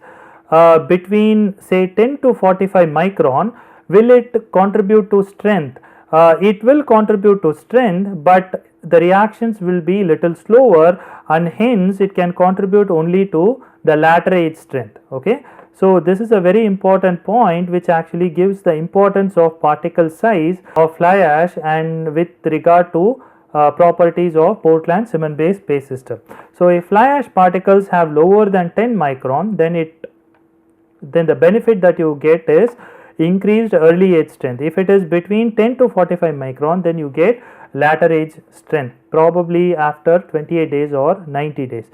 between say 10 to 45 micron, will it contribute to strength? It will contribute to strength, but the reactions will be little slower, and hence it can contribute only to the latter age strength. Okay, so this is a very important point which actually gives the importance of particle size of fly ash and with regard to properties of Portland cement based space system. So if fly ash particles have lower than 10 micron, then the benefit that you get is increased early age strength. If it is between 10 to 45 micron, then you get latter age strength, probably after 28 days or 90 days.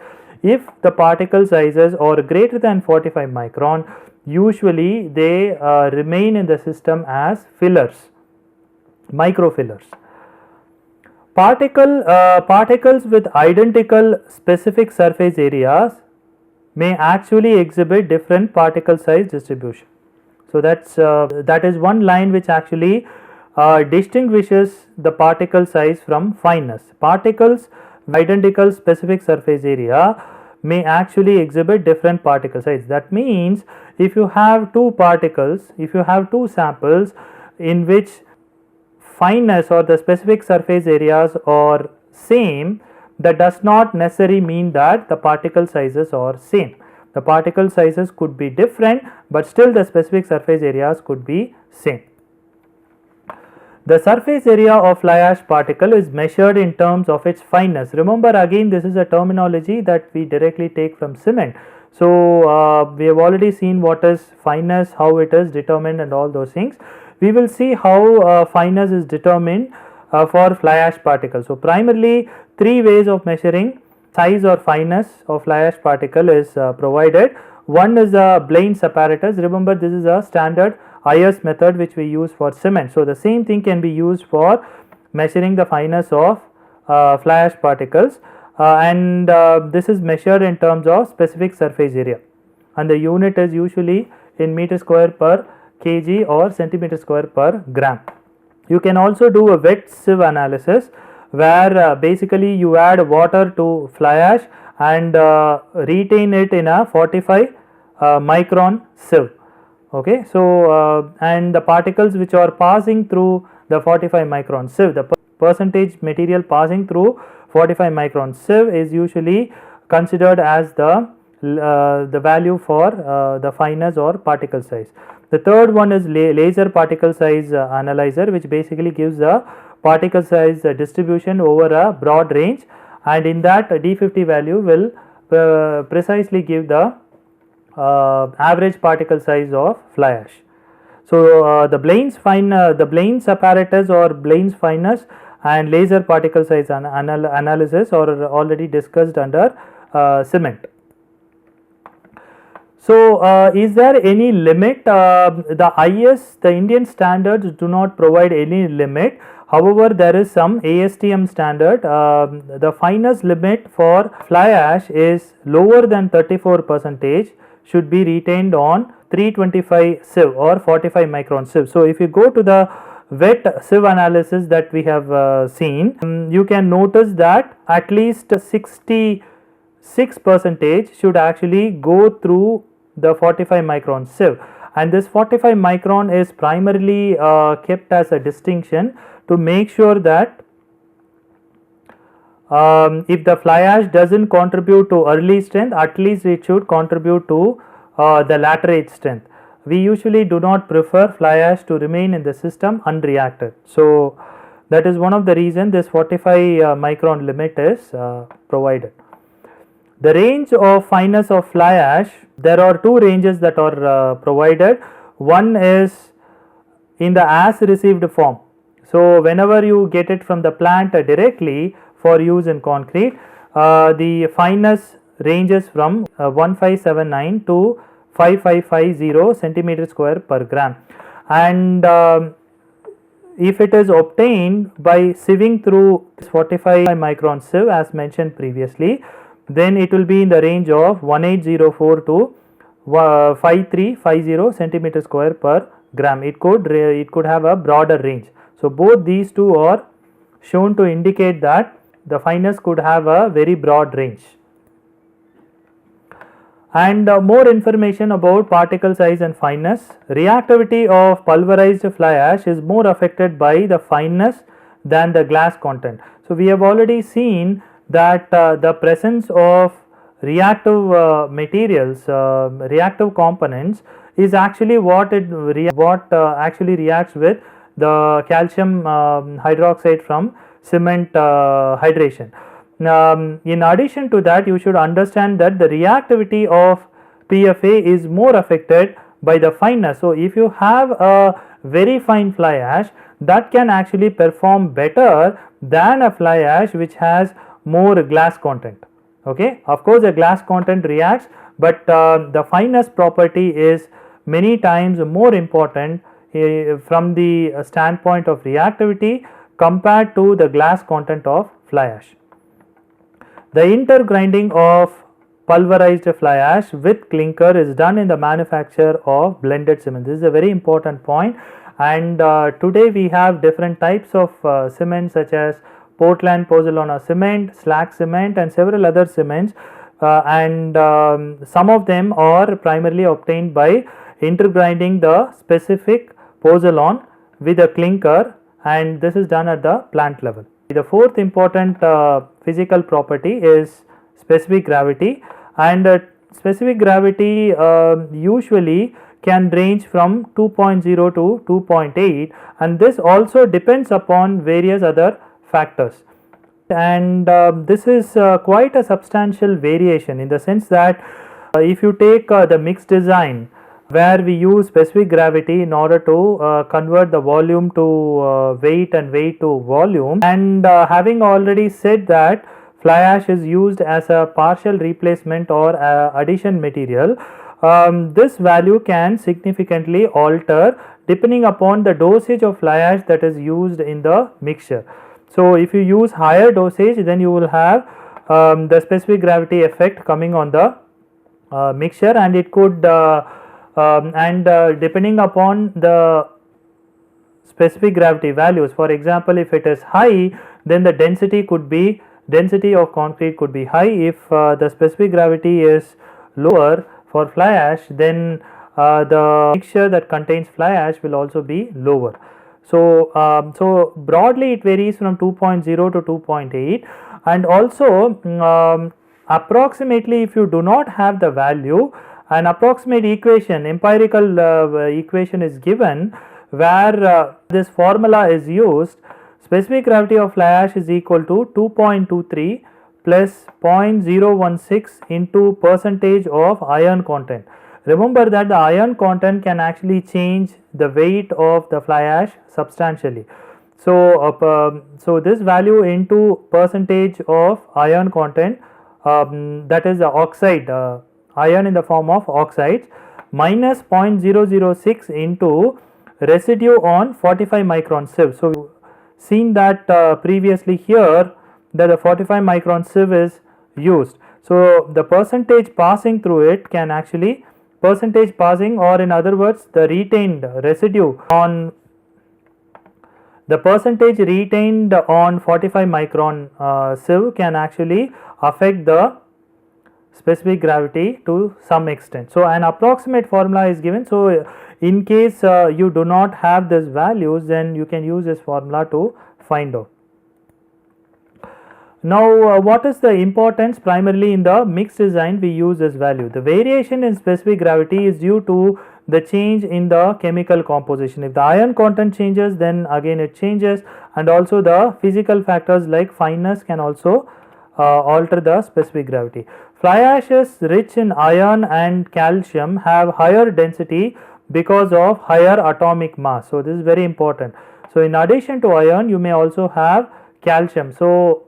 If the particle sizes are greater than 45 micron, usually they remain in the system as fillers, microfillers. Particles with identical specific surface areas may actually exhibit different particle size distribution. So that is one line which actually distinguishes the particle size from fineness. Particles with identical specific surface area may actually exhibit different particle size. That means if you have two particles, if you have two samples in which fineness or the specific surface areas are same, that does not necessarily mean that the particle sizes are same. The particle sizes could be different, but still the specific surface areas could be same. The surface area of fly ash particle is measured in terms of its fineness. Remember, again, this is a terminology that we directly take from cement. So, we have already seen what is fineness, how it is determined and all those things. We will see how fineness is determined for fly ash particles. So, primarily 3 ways of measuring size or fineness of fly ash particle is provided. One is a Blaine's apparatus. Remember, this is a standard IS method which we use for cement. So, the same thing can be used for measuring the fineness of fly ash particles, and this is measured in terms of specific surface area, and the unit is usually in meter square per kg or centimeter square per gram. You can also do a wet sieve analysis where basically you add water to fly ash and retain it in a 45 micron sieve. Okay, so and the particles which are passing through the 45 micron sieve, the percentage material passing through 45 micron sieve is usually considered as the value for the fineness or particle size. The third one is laser particle size analyzer, which basically gives the particle size distribution over a broad range, and in that D50 value will precisely give the average particle size of fly ash. So, the Blaine's apparatus or Blaine's fineness and laser particle size analysis are already discussed under cement. So, is there any limit? The Indian standards do not provide any limit. However, there is some ASTM standard. The fineness limit for fly ash is lower than 34%, should be retained on 325 sieve or 45 micron sieve. So, if you go to the wet sieve analysis that we have seen, you can notice that at least 66% should actually go through the 45 micron sieve, and this 45 micron is primarily kept as a distinction to make sure that if the fly ash does not contribute to early strength, at least it should contribute to the latter age strength. We usually do not prefer fly ash to remain in the system unreacted. So, that is one of the reasons this 45 micron limit is provided. The range of fineness of fly ash, there are 2 ranges that are provided. One is in the as received form. So, whenever you get it from the plant directly for use in concrete, the fineness ranges from 1579 to 5550 centimeter square per gram, and if it is obtained by sieving through 45 micron sieve as mentioned previously, then it will be in the range of 1804 to 5350 centimeter square per gram. It could have a broader range. So, both these two are shown to indicate that the fineness could have a very broad range. And more information about particle size and fineness. Reactivity of pulverized fly ash is more affected by the fineness than the glass content. So, we have already seen that the presence of reactive materials, reactive components is actually what actually reacts with the calcium hydroxide from cement hydration. In addition to that, you should understand that the reactivity of PFA is more affected by the fineness. So, if you have a very fine fly ash, that can actually perform better than a fly ash which has more glass content. Okay, of course, the glass content reacts, but the fineness property is many times more important from the standpoint of reactivity compared to the glass content of fly ash. The intergrinding of pulverized fly ash with clinker is done in the manufacture of blended cement. This is a very important point, and today we have different types of cement such as Portland pozzolana cement, slag cement and several other cements, and some of them are primarily obtained by intergrinding the specific pozzolan with a clinker, and this is done at the plant level. The fourth important physical property is specific gravity, and specific gravity usually can range from 2.0 to 2.8, and this also depends upon various other factors. And this is quite a substantial variation, in the sense that if you take the mixed design, where we use specific gravity in order to convert the volume to weight and weight to volume, and having already said that fly ash is used as a partial replacement or addition material, this value can significantly alter depending upon the dosage of fly ash that is used in the mixture. So if you use higher dosage, then you will have the specific gravity effect coming on the mixture, and it could depending upon the specific gravity values, for example, if it is high, then the density of concrete could be high. If the specific gravity is lower for fly ash, then the mixture that contains fly ash will also be lower. So broadly it varies from 2.0 to 2.8, and also approximately, if you do not have the value, an approximate equation, empirical equation is given, where this formula is used. Specific gravity of fly ash is equal to 2.23 plus 0.016 into percentage of iron content. Remember that the iron content can actually change the weight of the fly ash substantially. So, so this value into percentage of iron content, that is the oxide, iron in the form of oxides, minus 0.006 into residue on 45 micron sieve. So seen that previously here that the 45 micron sieve is used. So the percentage passing through it can actually, percentage passing, or in other words the retained residue on the percentage retained on 45 micron sieve can actually affect the specific gravity to some extent. So an approximate formula is given. So in case you do not have these values, then you can use this formula to find out. Now what is the importance? Primarily in the mixed design we use this value. The variation in specific gravity is due to the change in the chemical composition. If the iron content changes, then again it changes, and also the physical factors like fineness can also alter the specific gravity. Fly ashes rich in iron and calcium have higher density because of higher atomic mass. So this is very important. So in addition to iron, you may also have calcium. So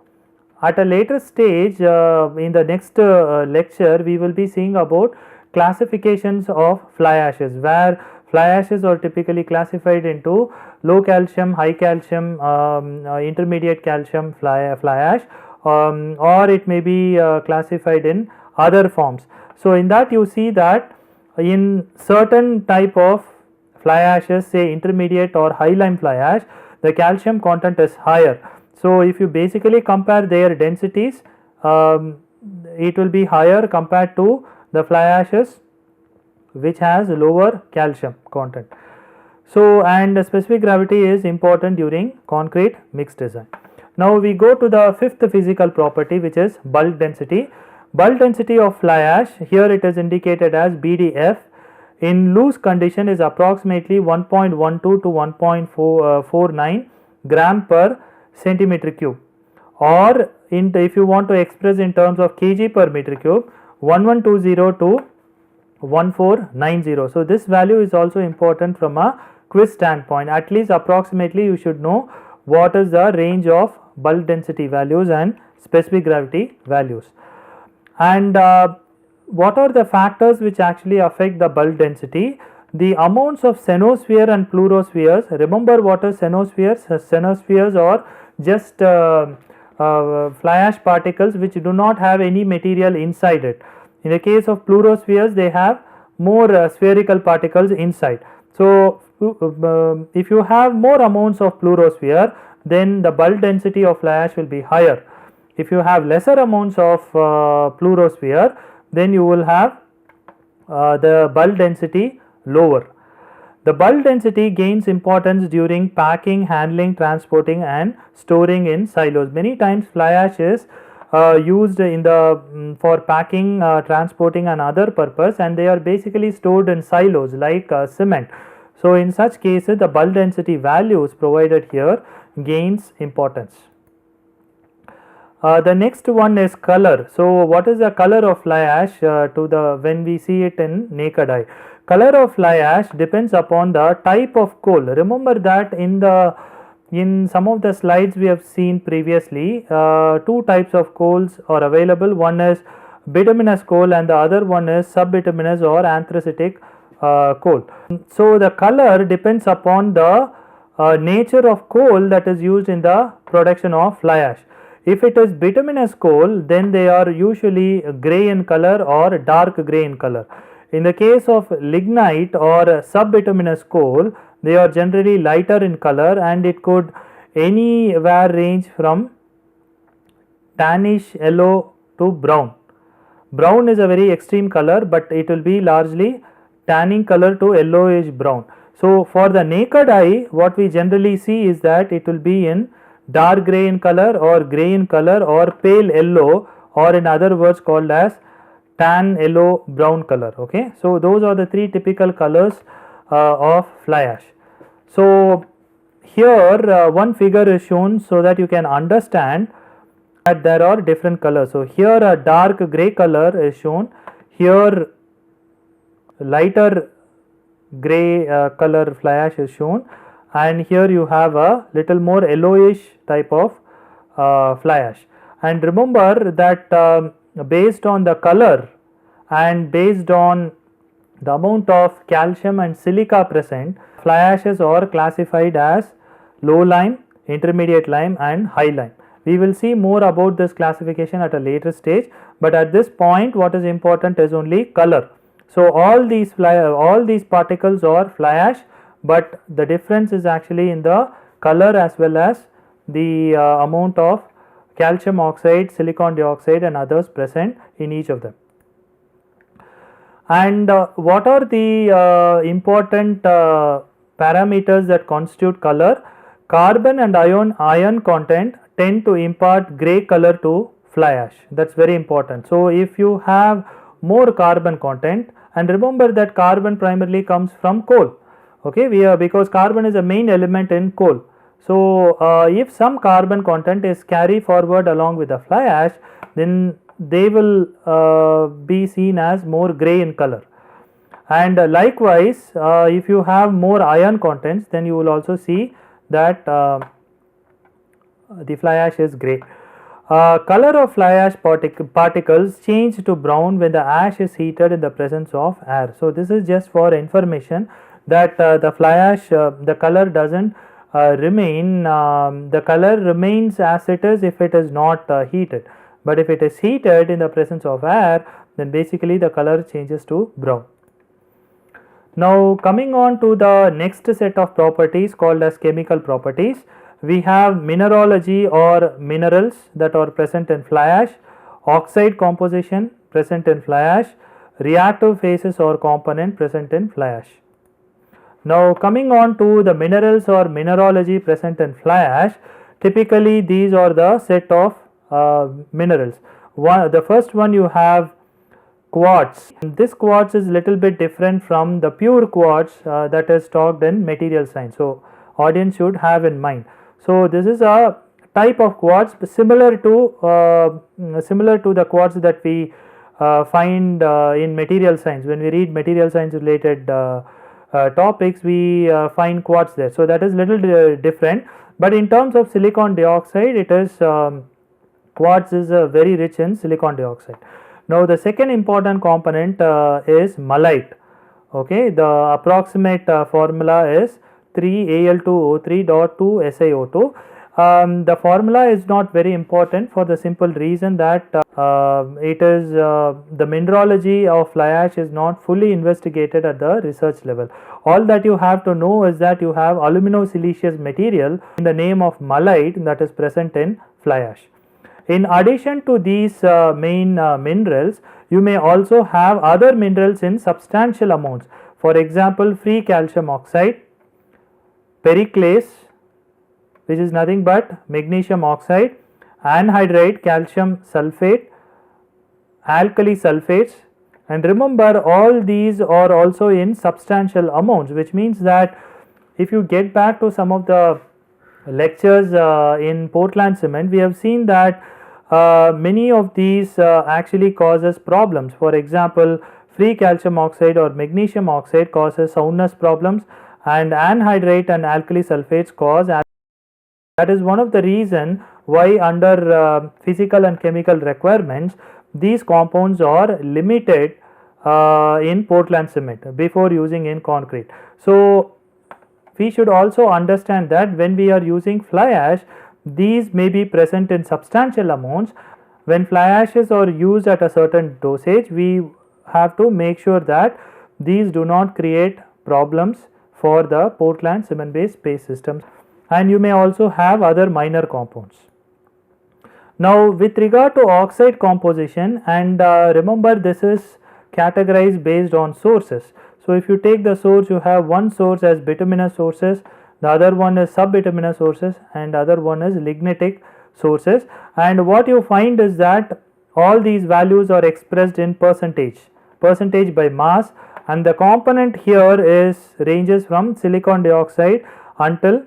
at a later stage, in the next lecture, we will be seeing about classifications of fly ashes, where fly ashes are typically classified into low calcium, high calcium, intermediate calcium fly ash, or it may be classified in other forms. So in that you see that in certain type of fly ashes, say intermediate or high lime fly ash, the calcium content is higher. So if you basically compare their densities, it will be higher compared to the fly ashes which has lower calcium content. So and the specific gravity is important during concrete mixed design. Now we go to the fifth physical property, which is bulk density. Bulk density of fly ash, here it is indicated as BDF, in loose condition is approximately 1.12 to 1.49 gram per centimeter cube, or if you want to express in terms of kg per meter cube, 1120 to 1490. So this value is also important from a quiz standpoint. At least approximately you should know what is the range of bulk density values and specific gravity values. And what are the factors which actually affect the bulk density? The amounts of cenosphere and pleurospheres. Remember what is cenospheres? Cenospheres are just fly ash particles which do not have any material inside it. In the case of pleurospheres, they have more spherical particles inside. So if you have more amounts of pleurosphere, then the bulk density of fly ash will be higher. If you have lesser amounts of pleurosphere, then you will have the bulk density lower. The bulk density gains importance during packing, handling, transporting and storing in silos. Many times fly ash is used in the for packing, transporting and other purpose, and they are basically stored in silos like cement. So in such cases the bulk density values provided here gains importance. The next one is color. So what is the color of fly ash when we see it in naked eye? Color of fly ash depends upon the type of coal. Remember that in some of the slides we have seen previously, two types of coals are available. One is bituminous coal and the other one is subbituminous or anthracitic coal. So the color depends upon the nature of coal that is used in the production of fly ash. If it is bituminous coal, then they are usually grey in color or dark grey in color. In the case of lignite or subbituminous coal, they are generally lighter in color, and it could anywhere range from tannish yellow to brown. Brown is a very extreme color, but it will be largely tanning color to yellowish brown. So for the naked eye, what we generally see is that it will be in dark grey in color or grey in color or pale yellow, or in other words called as tan yellow brown color. Okay, so those are the three typical colors of fly ash. So here one figure is shown so that you can understand that there are different colors. So here a dark grey color is shown, here lighter grey color fly ash is shown, and here you have a little more yellowish type of fly ash. And remember that based on the color and based on the amount of calcium and silica present, fly ashes are classified as low lime, intermediate lime and high lime. We will see more about this classification at a later stage, but at this point what is important is only color. So all these particles are fly ash, but the difference is actually in the color as well as the amount of calcium oxide, silicon dioxide and others present in each of them. And what are the important parameters that constitute color? Carbon and iron content tend to impart grey color to fly ash. That's very important. So if you have more carbon content, and remember that carbon primarily comes from coal. Okay, because carbon is a main element in coal. So if some carbon content is carried forward along with the fly ash, then they will be seen as more grey in color. And likewise, if you have more iron contents, then you will also see that the fly ash is grey. Color of fly ash particles change to brown when the ash is heated in the presence of air. So this is just for information that the fly ash, the color doesn't remain, the color remains as it is if it is not heated, but if it is heated in the presence of air, then basically the color changes to brown. Now coming on to the next set of properties called as chemical properties, we have mineralogy or minerals that are present in fly ash, oxide composition present in fly ash, reactive phases or component present in fly ash. Now coming on to the minerals or mineralogy present in fly ash, typically these are the set of minerals. The first one you have quartz. This quartz is little bit different from the pure quartz that is talked in material science. So audience should have in mind. So this is a type of quartz similar to the quartz that we find in material science. When we read material science related topics, we find quartz there. So that is little different, but in terms of silicon dioxide, it is quartz is very rich in silicon dioxide. Now the second important component is mullite. Okay, the approximate formula is 3Al2O3.2SiO2. The formula is not very important for the simple reason that it is the mineralogy of fly ash is not fully investigated at the research level. All that you have to know is that you have aluminosiliceous material in the name of mullite that is present in fly ash. In addition to these main minerals, you may also have other minerals in substantial amounts. For example, free calcium oxide, periclase, which is nothing but magnesium oxide, anhydride, calcium sulfate, alkali sulfates, and remember all these are also in substantial amounts, which means that if you get back to some of the lectures in Portland cement, we have seen that many of these actually causes problems. For example, free calcium oxide or magnesium oxide causes soundness problems, and anhydride and alkali sulfates cause. That is one of the reason why under physical and chemical requirements these compounds are limited in Portland cement before using in concrete. So we should also understand that when we are using fly ash, these may be present in substantial amounts. When fly ashes are used at a certain dosage, we have to make sure that these do not create problems for the Portland cement based space systems, and you may also have other minor compounds. Now with regard to oxide composition, and remember this is categorized based on sources. So if you take the source, you have one source as bituminous sources, the other one is subbituminous sources, and other one is lignitic sources, and what you find is that all these values are expressed in percentage by mass, and the component here is ranges from silicon dioxide until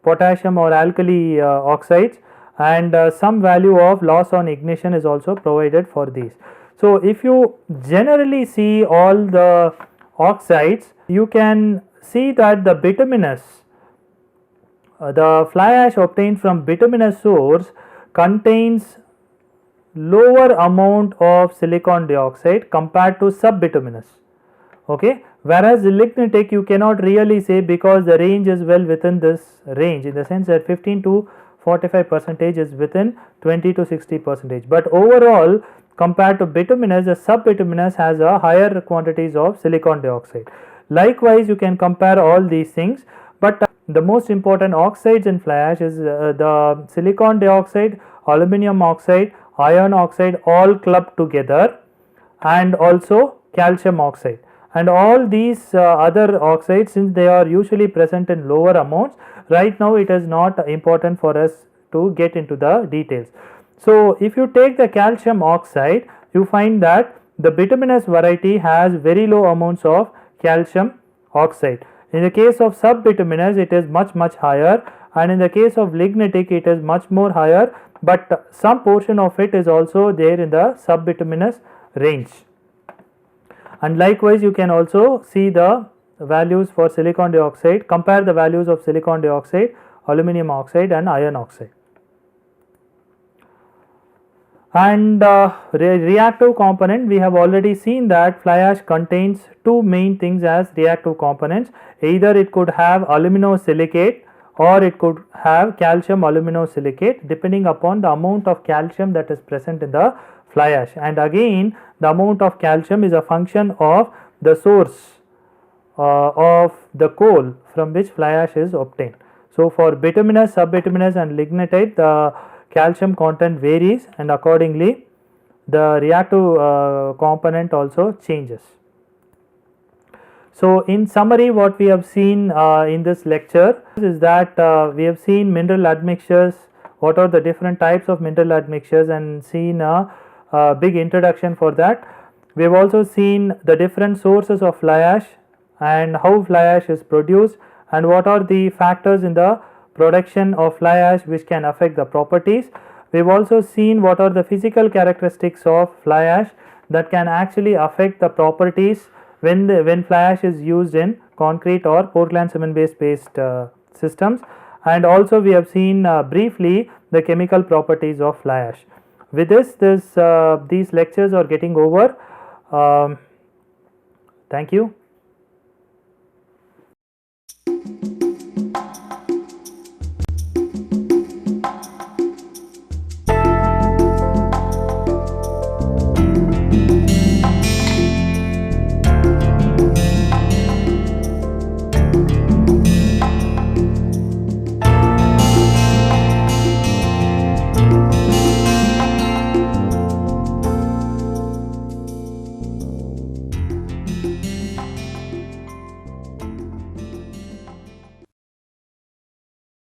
potassium or alkali oxides, and some value of loss on ignition is also provided for these. So if you generally see all the oxides, you can see that the bituminous, the fly ash obtained from bituminous source contains lower amount of silicon dioxide compared to subbituminous, okay, whereas the lignitic you cannot really say because the range is well within this range, in the sense that 15 to 45% is within 20 to 60%, but overall compared to bituminous, the subbituminous has a higher quantities of silicon dioxide. Likewise, you can compare all these things, but the most important oxides in fly ash is the silicon dioxide, aluminum oxide, iron oxide all clubbed together, and also calcium oxide, and all these other oxides, since they are usually present in lower amounts, right now it is not important for us to get into the details. So if you take the calcium oxide, you find that the bituminous variety has very low amounts of calcium oxide. In the case of subbituminous, it is much higher, and in the case of lignitic, it is much more higher, but some portion of it is also there in the subbituminous range. And likewise, you can also see the values for silicon dioxide, compare the values of silicon dioxide, aluminum oxide, and iron oxide. And reactive component, we have already seen that fly ash contains two main things as reactive components. Either it could have aluminosilicate or it could have calcium aluminosilicate, depending upon the amount of calcium that is present in the fly ash. And again, the amount of calcium is a function of the source of the coal from which fly ash is obtained. So for bituminous, subbituminous, and lignitite, the calcium content varies, and accordingly the reactive component also changes. So in summary, what we have seen in this lecture is that we have seen mineral admixtures, what are the different types of mineral admixtures, and seen a big introduction for that. We have also seen the different sources of fly ash and how fly ash is produced, and what are the factors in the production of fly ash which can affect the properties. We have also seen what are the physical characteristics of fly ash that can actually affect the properties when fly ash is used in concrete or Portland cement based systems, and also we have seen briefly the chemical properties of fly ash. With this these lectures are getting over. Thank you.